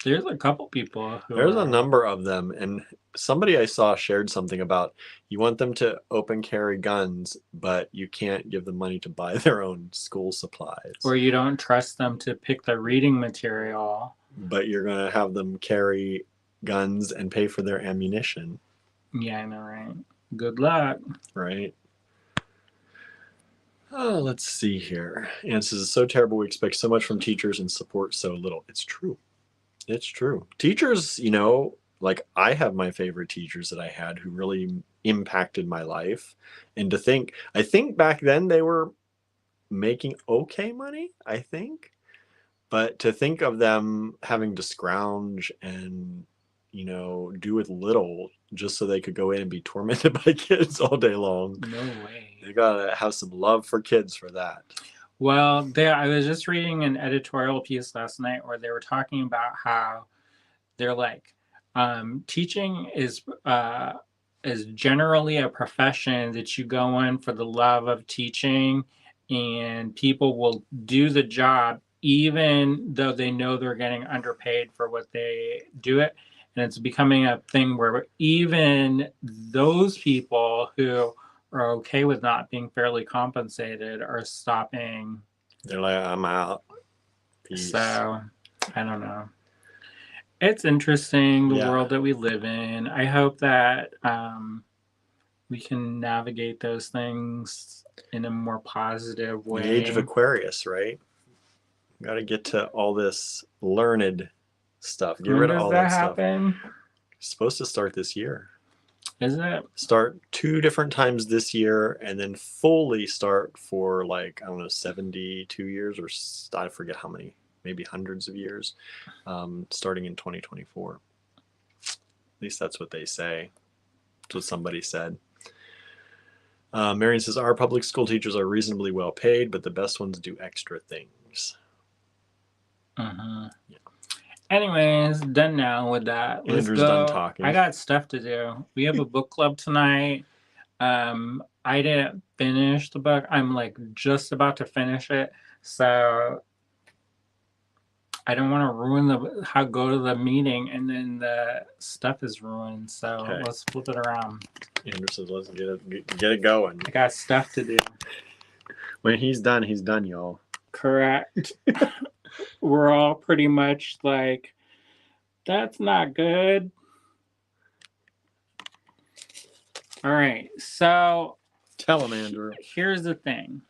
There's a couple people who There's a are. number of them, and somebody I saw shared something about you want them to open carry guns, but you can't give them money to buy their own school supplies. Or you don't trust them to pick the reading material. But you're going to have them carry guns and pay for their ammunition. Yeah, I know, right? Good luck. Right? Oh, let's see here. And this is so terrible. We expect so much from teachers and support so little. It's true. It's true. Teachers, like I have my favorite teachers that I had who really impacted my life. And I think back then they were making okay money, I think. But to think of them having to scrounge and, do with little just so they could go in and be tormented by kids all day long. No way. They gotta have some love for kids for that. Well, I was just reading an editorial piece last night where they were talking about how they're like, teaching is generally a profession that you go in for the love of teaching, and people will do the job even though they know they're getting underpaid for what they do it. And it's becoming a thing where even those people who are okay with not being fairly compensated are stopping. They're like, I'm out. Peace. So, I don't know. It's interesting, the Yeah. world that we live in. I hope that we can navigate those things in a more positive way. The age of Aquarius, right? Got to get to all this learned stuff. Get rid of all that stuff. Happen? It's supposed to start this year. Is it? Start 2 different times this year and then fully start for 72 years or I forget how many, maybe hundreds of years, starting in 2024. At least that's what they say. That's what somebody said. Marion says, our public school teachers are reasonably well paid, but the best ones do extra things. Uh-huh. Yeah. Anyways, done now with that. Andrew's Let's go. done talking. I got stuff to do. We have a book club tonight. I didn't finish the book. I'm just about to finish it. So I don't want to ruin go to the meeting and then the stuff is ruined. So Okay. Let's flip it around. Andrew says, let's get it going. I got stuff to do. When he's done, y'all. Correct. We're all pretty much like, that's not good. All right. So tell him, Andrew. Here's the thing.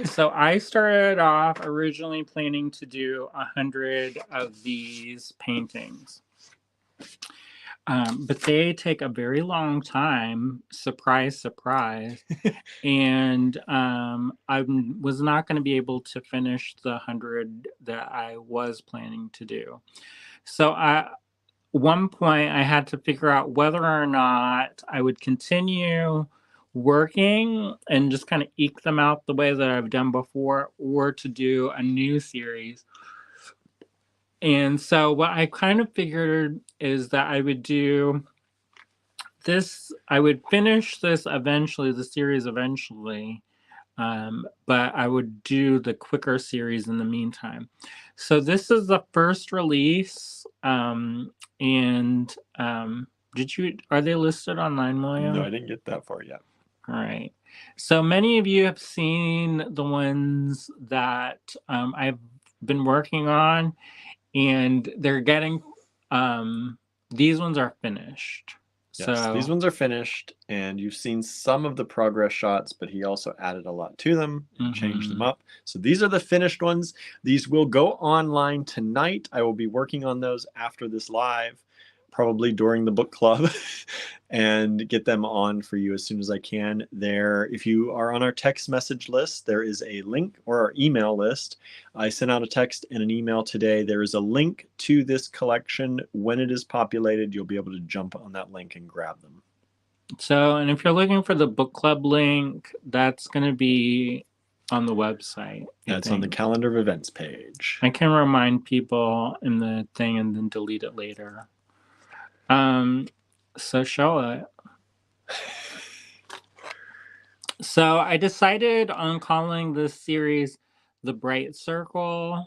So I started off originally planning to do 100 of these paintings. But they take a very long time, surprise, surprise. And I was not going to be able to finish the 100 that I was planning to do. So at one point I had to figure out whether or not I would continue working and just kind of eke them out the way that I've done before, or to do a new series. And so what I kind of figured is that I would do this, I would finish this eventually, the series eventually, but I would do the quicker series in the meantime. So this is the first release, and are they listed online, William? No, I didn't get that far yet. All right. So many of you have seen the ones that I've been working on, and they're getting, these ones are finished. Yes, so these ones are finished, and you've seen some of the progress shots, but he also added a lot to them and changed them up. So these are the finished ones. These will go online tonight. I will be working on those after this live, probably during the book club, and get them on for you as soon as I can. There, if you are on our text message list, there is a link, or our email list. I sent out a text and an email today. There is a link to this collection. When it is populated, you'll be able to jump on that link and grab them. So, and if you're looking for the book club link, that's going to be on the website. That's on the calendar of events page. I can remind people in the thing and then delete it later. So show it. So I decided on calling this series The Bright Circle.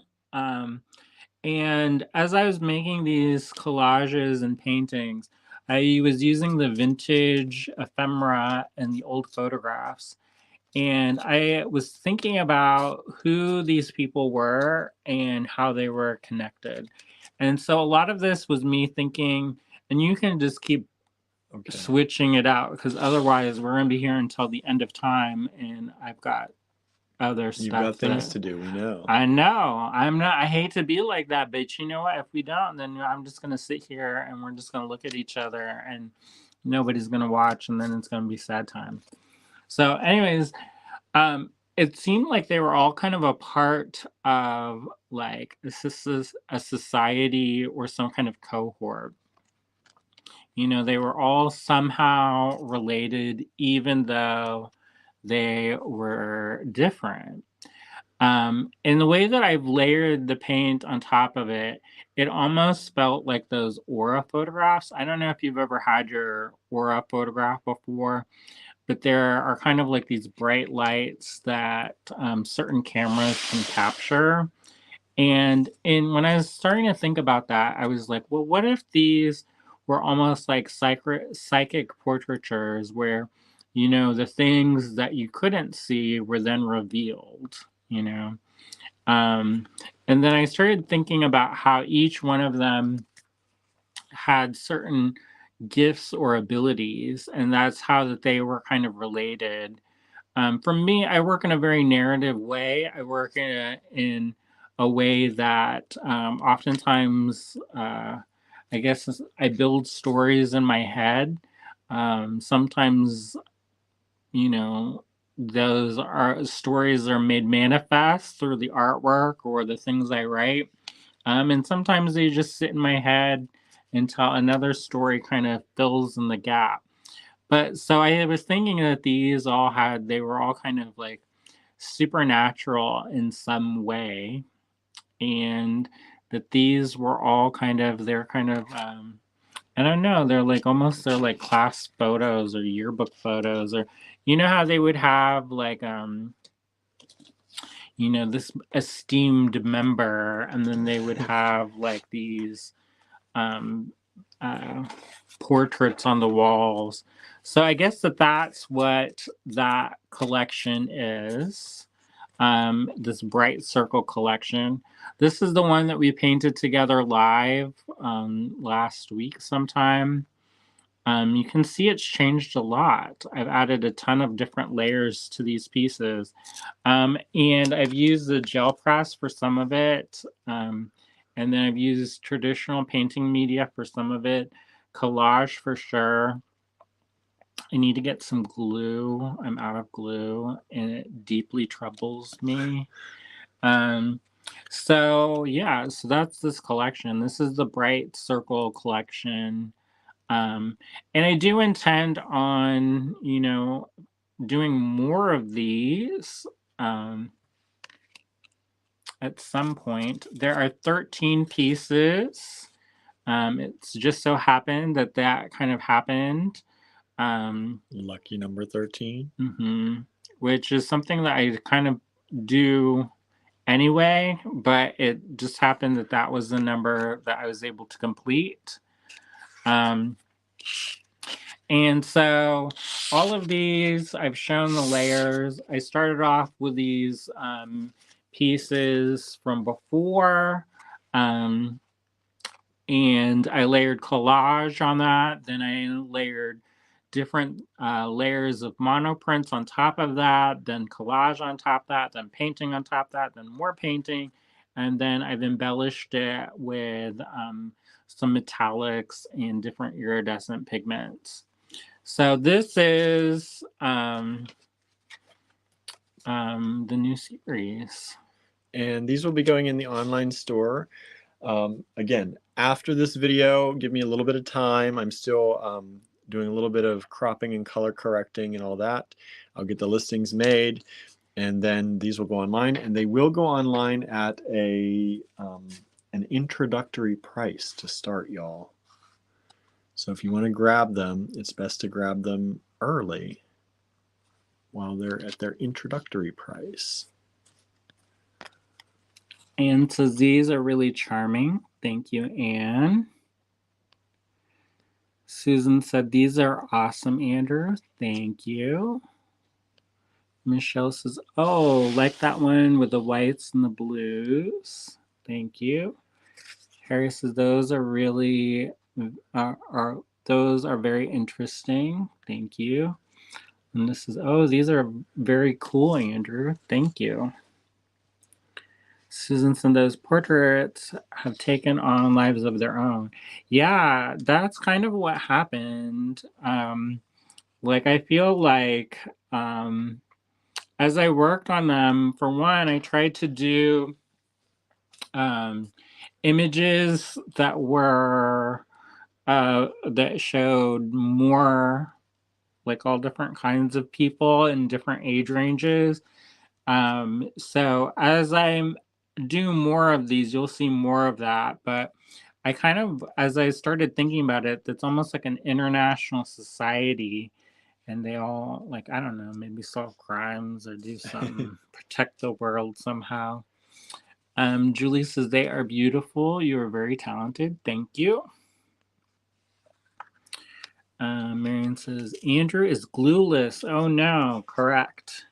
And as I was making these collages and paintings, I was using the vintage ephemera and the old photographs. And I was thinking about who these people were and how they were connected. And so a lot of this was me thinking, and you can just keep Okay. switching it out because otherwise we're going to be here until the end of time. And I've got other You've stuff got things to do, we know. I know. I'm not, I hate to be like that, but you know what? If we don't, then I'm just going to sit here and we're just going to look at each other and nobody's going to watch and then it's going to be sad time. So, anyways, um, it seemed like they were all kind of a part of like a society or some kind of cohort. You know, they were all somehow related, even though they were different. And the way that I've layered the paint on top of it, it almost felt like those aura photographs. I don't know if you've ever had your aura photograph before, but there are kind of like these bright lights that certain cameras can capture. And when I was starting to think about that, I was like, well, what if these were almost like psychic portraitures where, you know, the things that you couldn't see were then revealed, you know? Um, and then I started thinking about how each one of them had certain gifts or abilities, and that's how that they were kind of related. For me, I work in a very narrative way. I work in a way that oftentimes, I guess, I build stories in my head. Sometimes, you know, those are stories are made manifest through the artwork or the things I write. And sometimes they just sit in my head until another story kind of fills in the gap. But so I was thinking that they were all kind of like supernatural in some way. And that these were all they're kind of, I don't know, they're like class photos or yearbook photos, or, you know, how they would have like, you know, this esteemed member, and then they would have like these um, uh, portraits on the walls. So I guess that's what that collection is. This bright circle collection. This is the one that we painted together live last week sometime. You can see it's changed a lot. I've added a ton of different layers to these pieces. And I've used the gel press for some of it. And then I've used traditional painting media for some of it, collage for sure. I need to get some glue. I'm out of glue and it deeply troubles me. Um, so yeah, so that's this collection. This is the Bright Circle collection. Um, and I do intend on, you know, doing more of these at some point. There are 13 pieces. It's just so happened that that kind of happened. Lucky number 13. Which is something that I kind of do anyway, but it just happened that that was the number that I was able to complete. And so all of these, I've shown the layers. I started off with these pieces from before, and I layered collage on that. Then I layered different layers of monoprints on top of that, then collage on top of that, then painting on top of that, then more painting. And then I've embellished it with some metallics and different iridescent pigments. So this is the new series. And these will be going in the online store. Again, after this video, give me a little bit of time. I'm still doing a little bit of cropping and color correcting and all that. I'll get the listings made, and then these will go online, and they will go online at an introductory price to start, y'all. So if you want to grab them, it's best to grab them early while they're at their introductory price. Anne says these are really charming. Thank you, Anne. Susan said these are awesome, Andrew. Thank you. Michelle says, oh, like that one with the whites and the blues. Thank you. Harry says those are really those are very interesting. Thank you. And this is, oh, these are very cool, Andrew. Thank you. Susan said those portraits have taken on lives of their own. Yeah, that's kind of what happened. Like I feel like as I worked on them, for one, I tried to do images that were that showed more like all different kinds of people in different age ranges. So as I do more of these, you'll see more of that. But I kind of, as I started thinking about it, it's almost like an international society, and they all, like, I don't know, maybe solve crimes or do something, protect the world somehow. Julie says they are beautiful. You are very talented. Thank you. Marion says Andrew is glueless. Oh no, correct.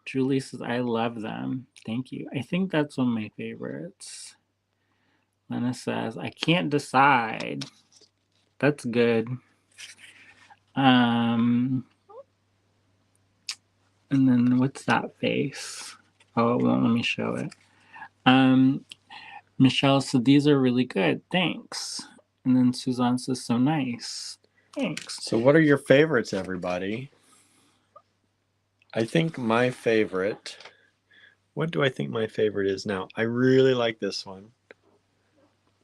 Julie says I love them. Thank you. I think that's one of my favorites. Lena says I can't decide. That's good. And then what's that face? Oh, it won't let me show it. Michelle said these are really good. Thanks. And then Suzanne says so nice. Thanks. So what are your favorites, everybody? I think my favorite, what do I think my favorite is now? I really like this one.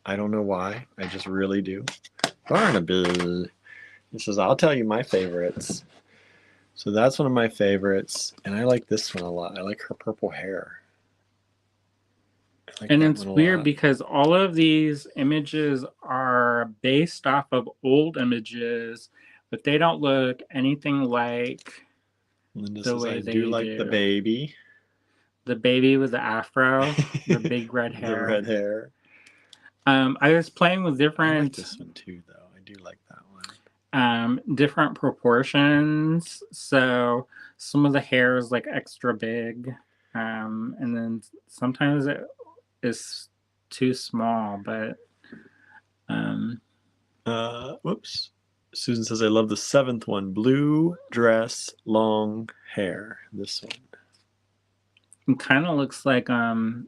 I don't know why. I just really do. Barnaby. He says, I'll tell you my favorites. So that's one of my favorites. And I like this one a lot. I like her purple hair. And it's weird because all of these images are based off of old images, but they don't look anything like Linda the says, way I they do like the baby. The baby with the afro, the big red hair. The red hair. I was playing with different. I like this one too, though. I do like that one. Different proportions. So some of the hair is like extra big, and then sometimes it is too small. But whoops. Susan says, I love the 7th one. Blue dress, long hair. This one. It kind of looks like Emma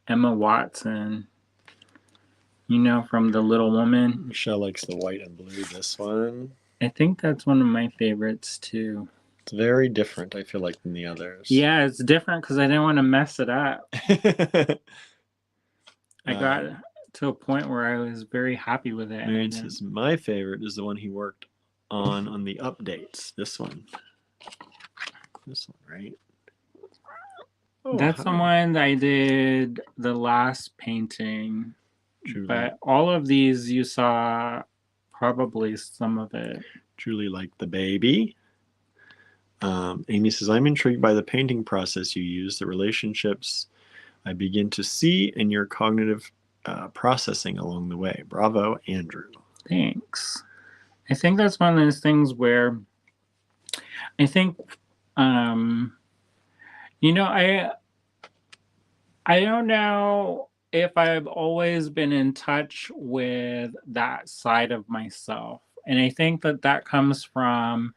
Watson, you know, from The Little Woman. Michelle likes the white and blue. This one. I think that's one of my favorites too. It's very different, I feel like, than the others. Yeah, it's different because I didn't want to mess it up. I got to a point where I was very happy with it. Marion says, my favorite is the one he worked on the updates. This one. This one, right? Oh, that's the one that I did the last painting. Julie. But all of these you saw probably some of it. Julie liked the baby. Amy says, I'm intrigued by the painting process you use, the relationships I begin to see, and your cognitive processing along the way. Bravo, Andrew. Thanks. I think that's one of those things where I think, you know, I don't know if I've always been in touch with that side of myself. And I think that comes from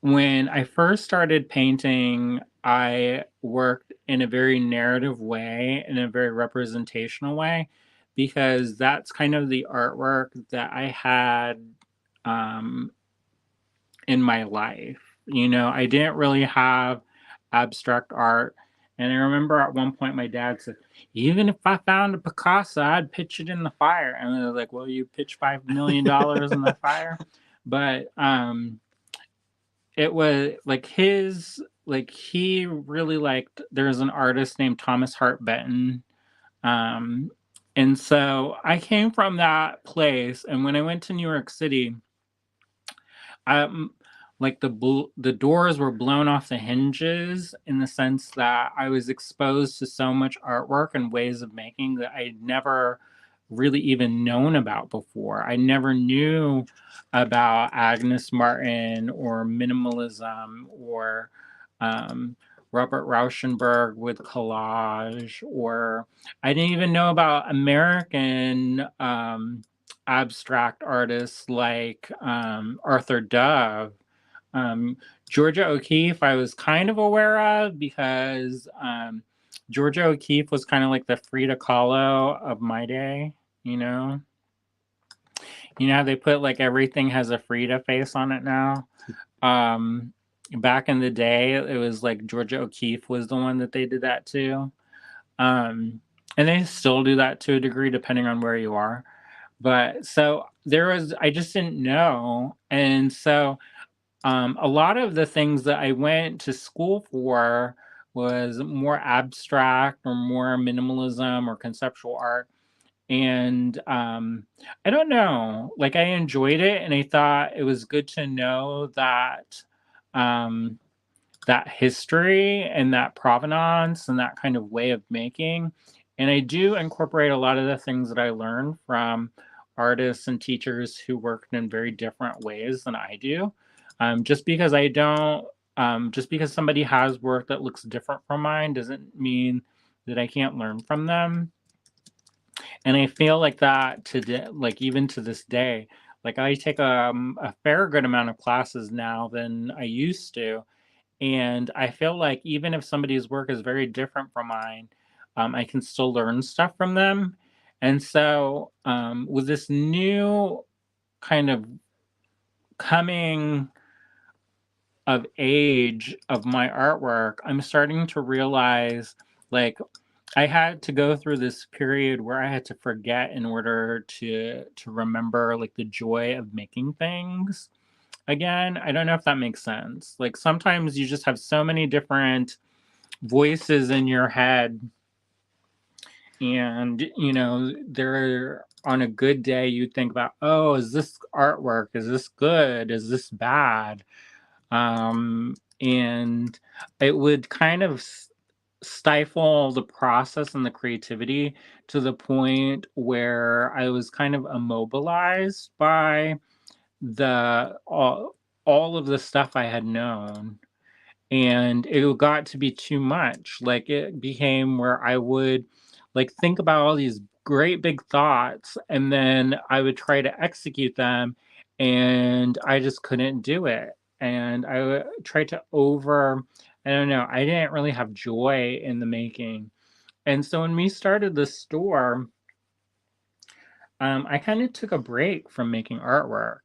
when I first started painting, I worked in a very narrative way, in a very representational way, because that's kind of the artwork that I had in my life. You know, I didn't really have abstract art. And I remember at one point my dad said, even if I found a Picasso, I'd pitch it in the fire. And I was like, well, you pitch $5 million in the fire? But it was like he really liked, there's an artist named Thomas Hart Benton. And so I came from that place. And when I went to New York City, like the doors were blown off the hinges in the sense that I was exposed to so much artwork and ways of making that I'd never really even known about before. I never knew about Agnes Martin or minimalism or um, Robert Rauschenberg with collage, or I didn't even know about American abstract artists like Arthur Dove. um, Georgia O'Keeffe, I was kind of aware of because Georgia O'Keeffe was kind of like the Frida Kahlo of my day. You know, you know how they put like everything has a Frida face on it now. Um, Back in the day, it was like Georgia O'Keeffe was the one that they did that to, um, and they still do that to a degree depending on where you are. But so there was, I just didn't know, and so a lot of the things that I went to school for was more abstract or more minimalism or conceptual art. And I don't know, like I enjoyed it and I thought it was good to know that um, that history and that provenance and that kind of way of making. And I do incorporate a lot of the things that I learned from artists and teachers who worked in very different ways than I do. Just because I don't, just because somebody has work that looks different from mine doesn't mean that I can't learn from them. And I feel like that today, like even to this day, like I take a fair good amount of classes now than I used to, and I feel like even if somebody's work is very different from mine, I can still learn stuff from them. And so, with this new kind of coming of age of my artwork, I'm starting to realize like I had to go through this period where I had to forget in order to remember like the joy of making things again. I don't know if that makes sense. Like sometimes you just have so many different voices in your head, and you know, they're on a good day, you think about, oh, is this artwork? Is this good? Is this bad? And it would kind of stifle the process and the creativity to the point where I was kind of immobilized by the all of the stuff I had known, and it got to be too much. Like it became where I would like think about all these great big thoughts and then I would try to execute them and I just couldn't do it. And I would try to over, I don't know, I didn't really have joy in the making. And so when we started the store, I kind of took a break from making artwork.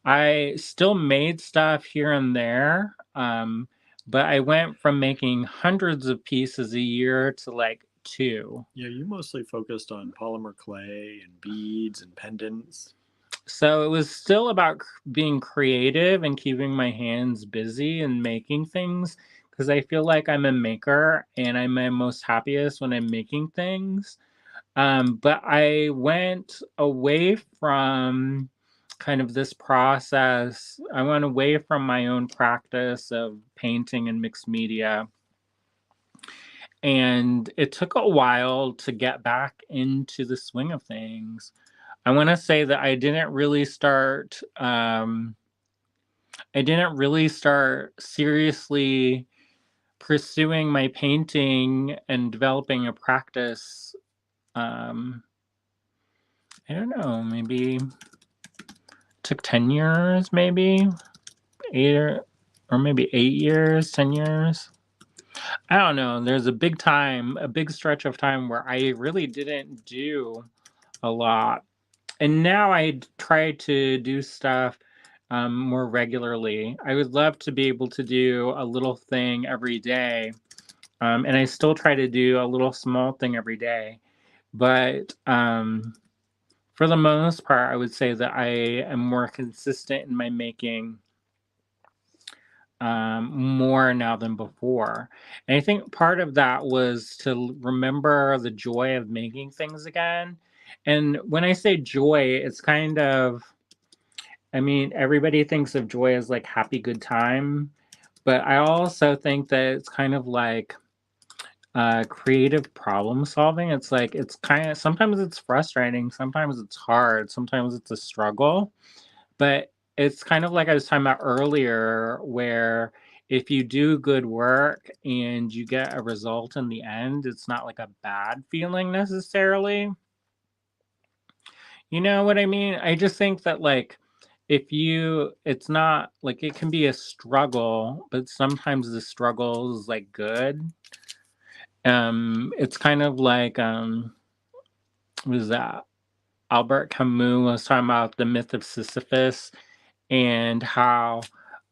I still made stuff here and there, but I went from making hundreds of pieces a year to like two. Yeah, you mostly focused on polymer clay and beads and pendants. So it was still about being creative and keeping my hands busy and making things because I feel like I'm a maker and I'm my most happiest when I'm making things. But I went away from kind of this process. I went away from my own practice of painting and mixed media. And it took a while to get back into the swing of things. I want to say that I didn't really start seriously pursuing my painting and developing a practice. Um, I don't know, maybe took 10 years, maybe 8 or maybe 8 years, 10 years. I don't know. There's a big stretch of time where I really didn't do a lot. And now I try to do stuff more regularly. I would love to be able to do a little thing every day. And I still try to do a little small thing every day. But for the most part, I would say that I am more consistent in my making more now than before. And I think part of that was to remember the joy of making things again. And when I say joy, it's kind of I mean, everybody thinks of joy as like happy, good time, but I also think that it's kind of like creative problem solving. It's like it's kind of sometimes it's frustrating, sometimes it's hard, sometimes it's a struggle, but it's kind of like I was talking about earlier, where if you do good work and you get a result in the end, it's not like a bad feeling necessarily. You know what I mean? I just think that like if you it's not like it can be a struggle, but sometimes the struggle is like good. It's kind of like what is that? Albert Camus was talking about the myth of Sisyphus and how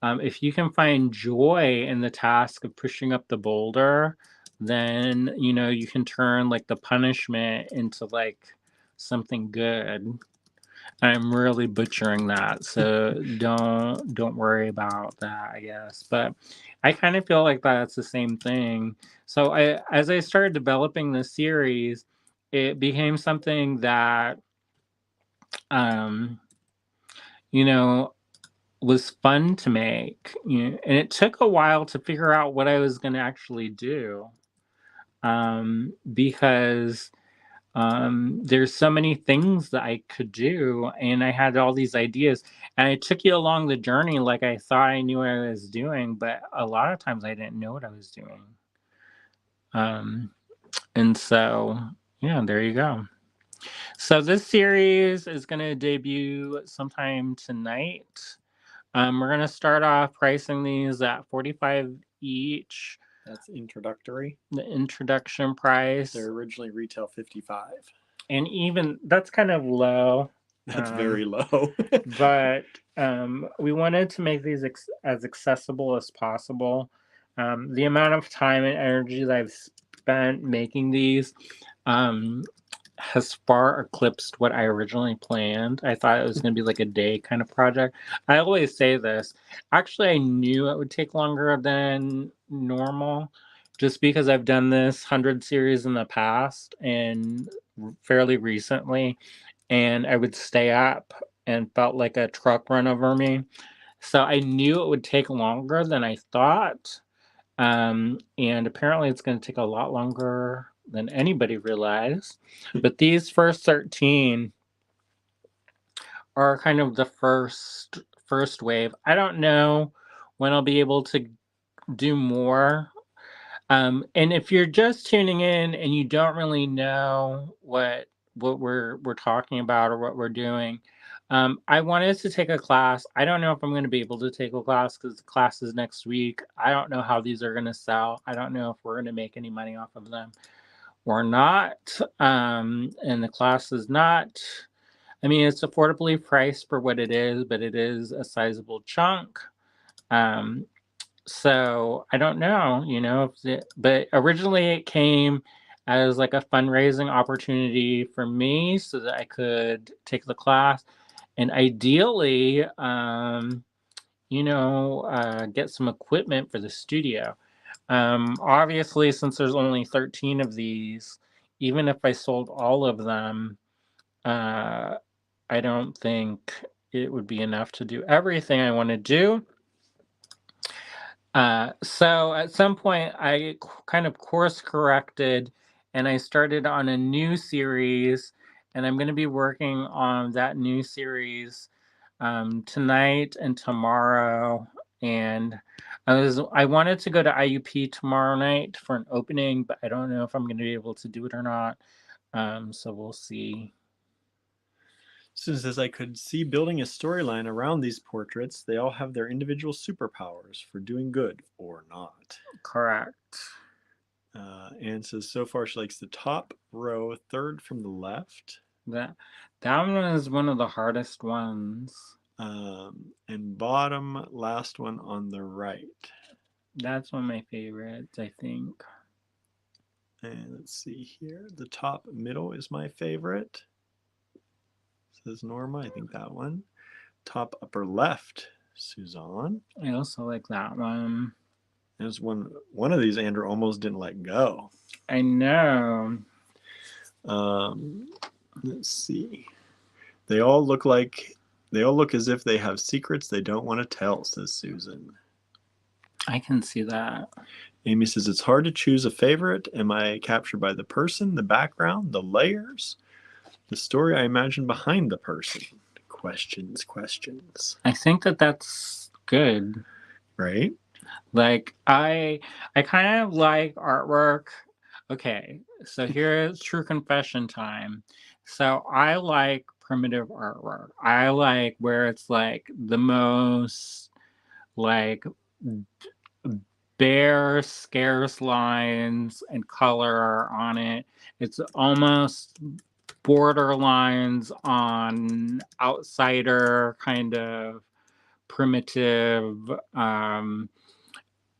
if you can find joy in the task of pushing up the boulder, then you know you can turn like the punishment into like something good. I'm really butchering that, so don't worry about that, I guess. But I kind of feel like that's the same thing. So I as I started developing this series, it became something that um you know was fun to make. You know, and it took a while to figure out what I was going to actually do. Because there's so many things that I could do, and I had all these ideas. And I took you along the journey like I thought I knew what I was doing, but a lot of times I didn't know what I was doing. Um, and so, yeah, there you go. So this series is going to debut sometime tonight. We're going to start off pricing these at 45 each. That's introductory. The introduction price. They're originally retail 55. And even that's kind of low. That's very low. But we wanted to make these as accessible as possible. The amount of time and energy that I've spent making these has far eclipsed what I originally planned. I thought it was going to be like a day kind of project. I always say this. Actually, I knew it would take longer than normal just because I've done this 100 series in the past and fairly recently, and I would stay up and felt like a truck run over me. So I knew it would take longer than I thought. And apparently it's going to take a lot longer than anybody realized. But these first 13 are kind of the first wave. I don't know when I'll be able to do more. And if you're just tuning in and you don't really know what we're talking about or what we're doing, I wanted to take a class. I don't know if I'm going to be able to take a class because the class is next week. I don't know how these are going to sell. I don't know if we're going to make any money off of them or not. And the class is not. I mean, it's affordably priced for what it is, but it is a sizable chunk. Um, so I don't know, but originally it came as like a fundraising opportunity for me so that I could take the class and ideally, get some equipment for the studio. Obviously, since there's only 13 of these, even if I sold all of them, uh, I don't think it would be enough to do everything I want to do. So at some point, I kind of course corrected and I started on a new series, and I'm going to be working on that new series tonight and tomorrow. And I wanted to go to IUP tomorrow night for an opening, but I don't know if I'm going to be able to do it or not. So we'll see. Susan says, I could see building a storyline around these portraits. They all have their individual superpowers for doing good or not. Correct. Anne says, so far she likes the top row, third from the left. That one is one of the hardest ones. And bottom, last one on the right. That's one of my favorites, I think. And let's see here. The top middle is my favorite. Says Norma. I think that one. Top upper left, Suzanne. I also like that one. There's one of these Andrew almost didn't let go. I know. Let's see. They all look like They all look as if they have secrets they don't want to tell, says Susan. I can see that. Amy says, it's hard to choose a favorite. Am I captured by the person, the background, the layers, the story I imagine behind the person? Questions. I think that's good. Right? Like, I kind of like artwork. Okay, so here's true confession time. So I like primitive artwork. I like where it's like the most like bare, scarce lines and color on it. It's almost borderlines on outsider kind of primitive.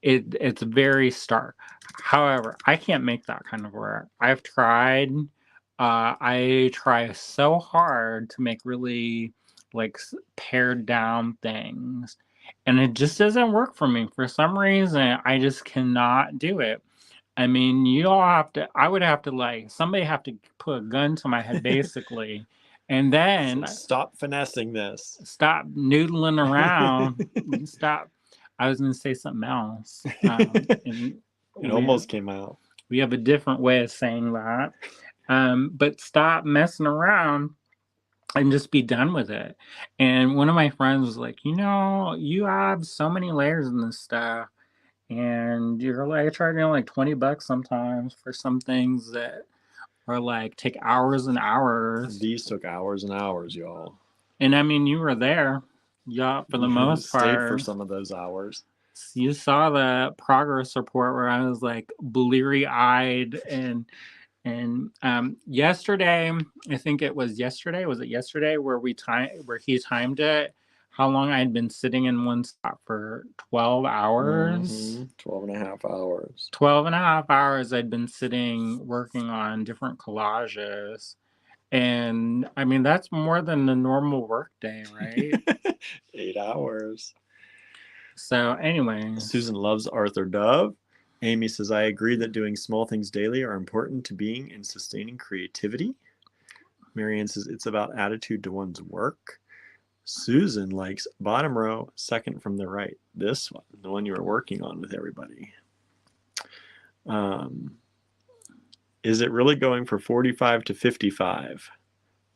It's very stark. However, I can't make that kind of work. I've tried. I try so hard to make really like pared down things, and it just doesn't work for me. For some reason, I just cannot do it. I mean, you all have to. I would have to like somebody have to put a gun to my head, basically, and then So stop finessing this. stop noodling around. Stop. I was going to say something else. It almost came out. We have a different way of saying that. But stop messing around and just be done with it. And one of my friends was like, you have so many layers in this stuff. And you're like charging like $20 sometimes for some things that are like take hours and hours. These took hours and hours, y'all. And I mean, you were there. Yeah, for the most part. Stayed for some of those hours. You saw the progress report where I was like bleary-eyed and yesterday, I think it was yesterday. Was it yesterday where he timed it? How long I had been sitting in one spot for 12 hours? Mm-hmm. 12 and a half hours. 12 and a half hours I'd been sitting working on different collages. And I mean, that's more than the normal work day, right? 8 hours. So anyway. Susan loves Arthur Dove. Amy says, I agree that doing small things daily are important to being and sustaining creativity. Marianne says, it's about attitude to one's work. Susan likes bottom row, second from the right. This one, the one you were working on with everybody. Is it really going for $45 to $55?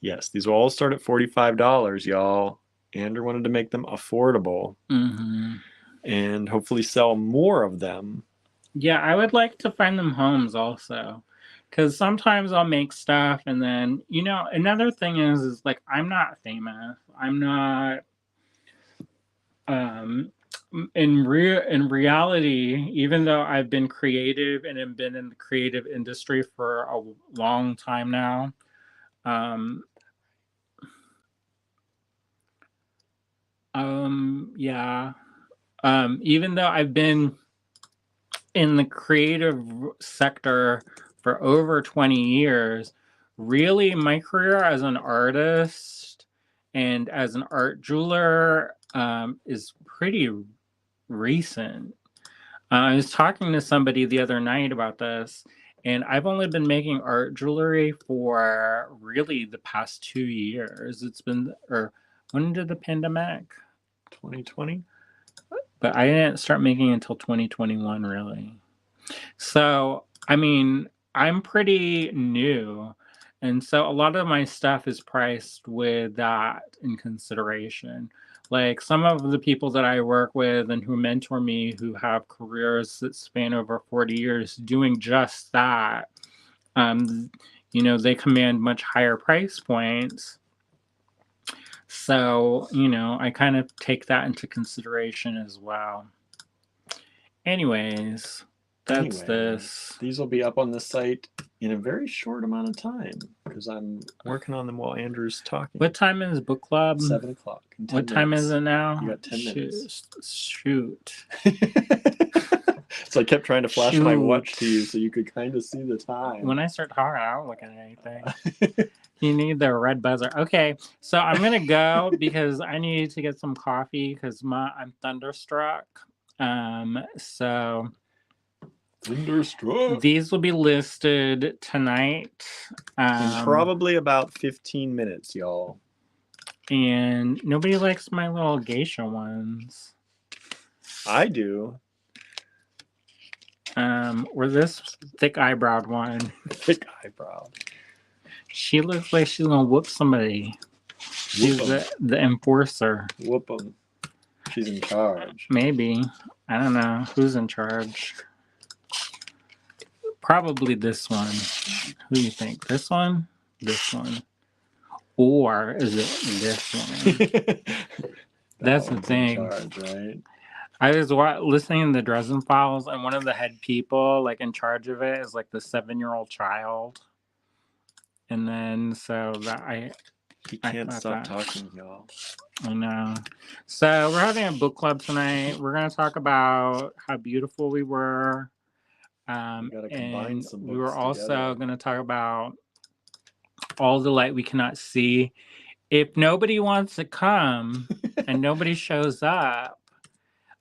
Yes, these will all start at $45, y'all. Andrew wanted to make them affordable. Mm-hmm. And hopefully sell more of them. Yeah, I would like to find them homes also. Because sometimes I'll make stuff and then, another thing is like, I'm not famous. I'm not, in reality, even though I've been creative and have been in the creative industry for a long time now, yeah. Even though I've been in the creative sector for over 20 years, really my career as an artist and as an art jeweler is pretty recent. I was talking to somebody the other night about this, and I've only been making art jewelry for really the past 2 years. When did the pandemic? 2020? But I didn't start making until 2021, really. So, I mean, I'm pretty new. And so a lot of my stuff is priced with that in consideration. Like some of the people that I work with and who mentor me who have careers that span over 40 years doing just that, they command much higher price points. So, I kind of take that into consideration as well. Anyways, this. These will be up on the site in a very short amount of time because I'm working on them while Andrew's talking. What time is book club? 7 o'clock. What time is it now? You got 10 minutes. Shoot. So I kept trying to flash my watch to you so you could kind of see the time. When I start talking, I don't look at anything. You need the red buzzer. Okay, so I'm going to go because I need to get some coffee because I'm thunderstruck. So thunderstruck. These will be listed tonight. In probably about 15 minutes, y'all. And nobody likes my little geisha ones. I do. Or this thick eyebrowed one. Thick eyebrow. She looks like she's gonna whoop somebody. She's the enforcer. Whoop 'em. She's in charge. Maybe. I don't know. Who's in charge? Probably this one. Who do you think? This one? This one? Or is it this one? That's the thing. Charge, right? I was listening to the Dresden Files, and one of the head people, like in charge of it, is like the 7-year-old child. And then so that he can't stop talking, y'all. I know. So we're having a book club tonight. We're gonna talk about how beautiful we were. And we were also gonna talk about all the light we cannot see. If nobody wants to come and nobody shows up,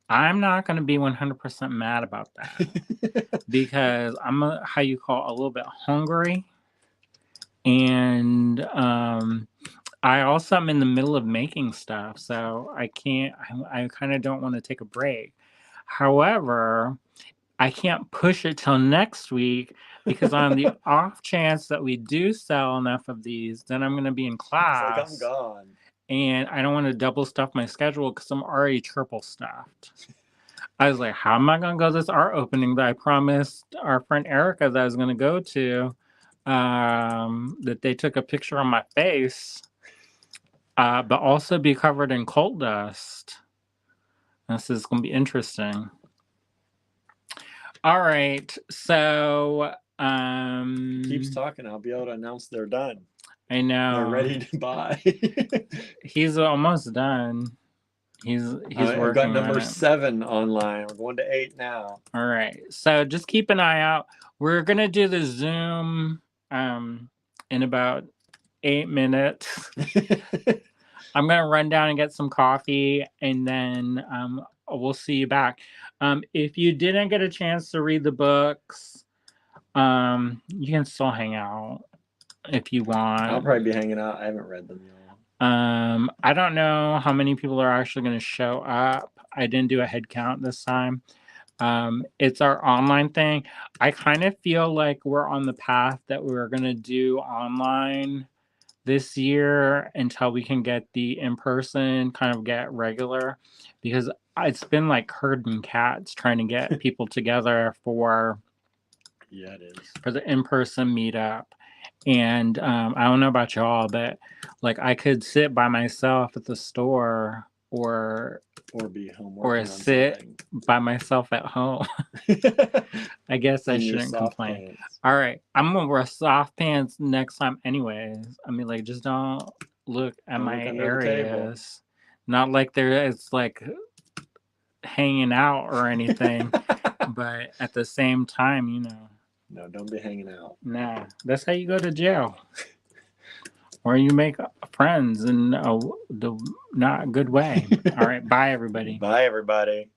I'm not going to be 100% mad about that because I'm a little bit hungry, and I also am in the middle of making stuff, so I kind of don't want to take a break. However, I can't push it till next week because on the off chance that we do sell enough of these, then I'm going to be in class. It's like I'm gone. And I don't want to double stuff my schedule because I'm already triple stuffed. I was like, how am I going to go to this art opening that I promised our friend Erica that I was going to go to, that they took a picture on my face, but also be covered in coal dust. This is going to be interesting. All right, so keeps talking. I'll be able to announce they're done. I know. They're ready to buy. He's almost done. He's working. We've got number 7 online. We're going to 8 now. All right, so just keep an eye out. We're gonna do the Zoom in about 8 minutes. I'm gonna run down and get some coffee, and then we'll see you back. If you didn't get a chance to read the books, you can still hang out if you want. I'll probably be hanging out. I haven't read them yet. I don't know how many people are actually going to show up. I didn't do a head count this time. It's our online thing. I kind of feel like we're on the path that we're going to do online this year until we can get the in-person kind of get regular, because it's been like herding cats trying to get people together for the in-person meetup. And I don't know about y'all, but like I could sit by myself at the store or be home or sit by myself at home. I guess I shouldn't complain. Pants. All right, I'm gonna wear soft pants next time anyways. I mean, like, just don't look at my areas. Not like it's like hanging out or anything, but at the same time, you know. No, don't be hanging out. Nah, that's how you go to jail. Or you make friends in the not good way. All right, bye, everybody. Bye, everybody.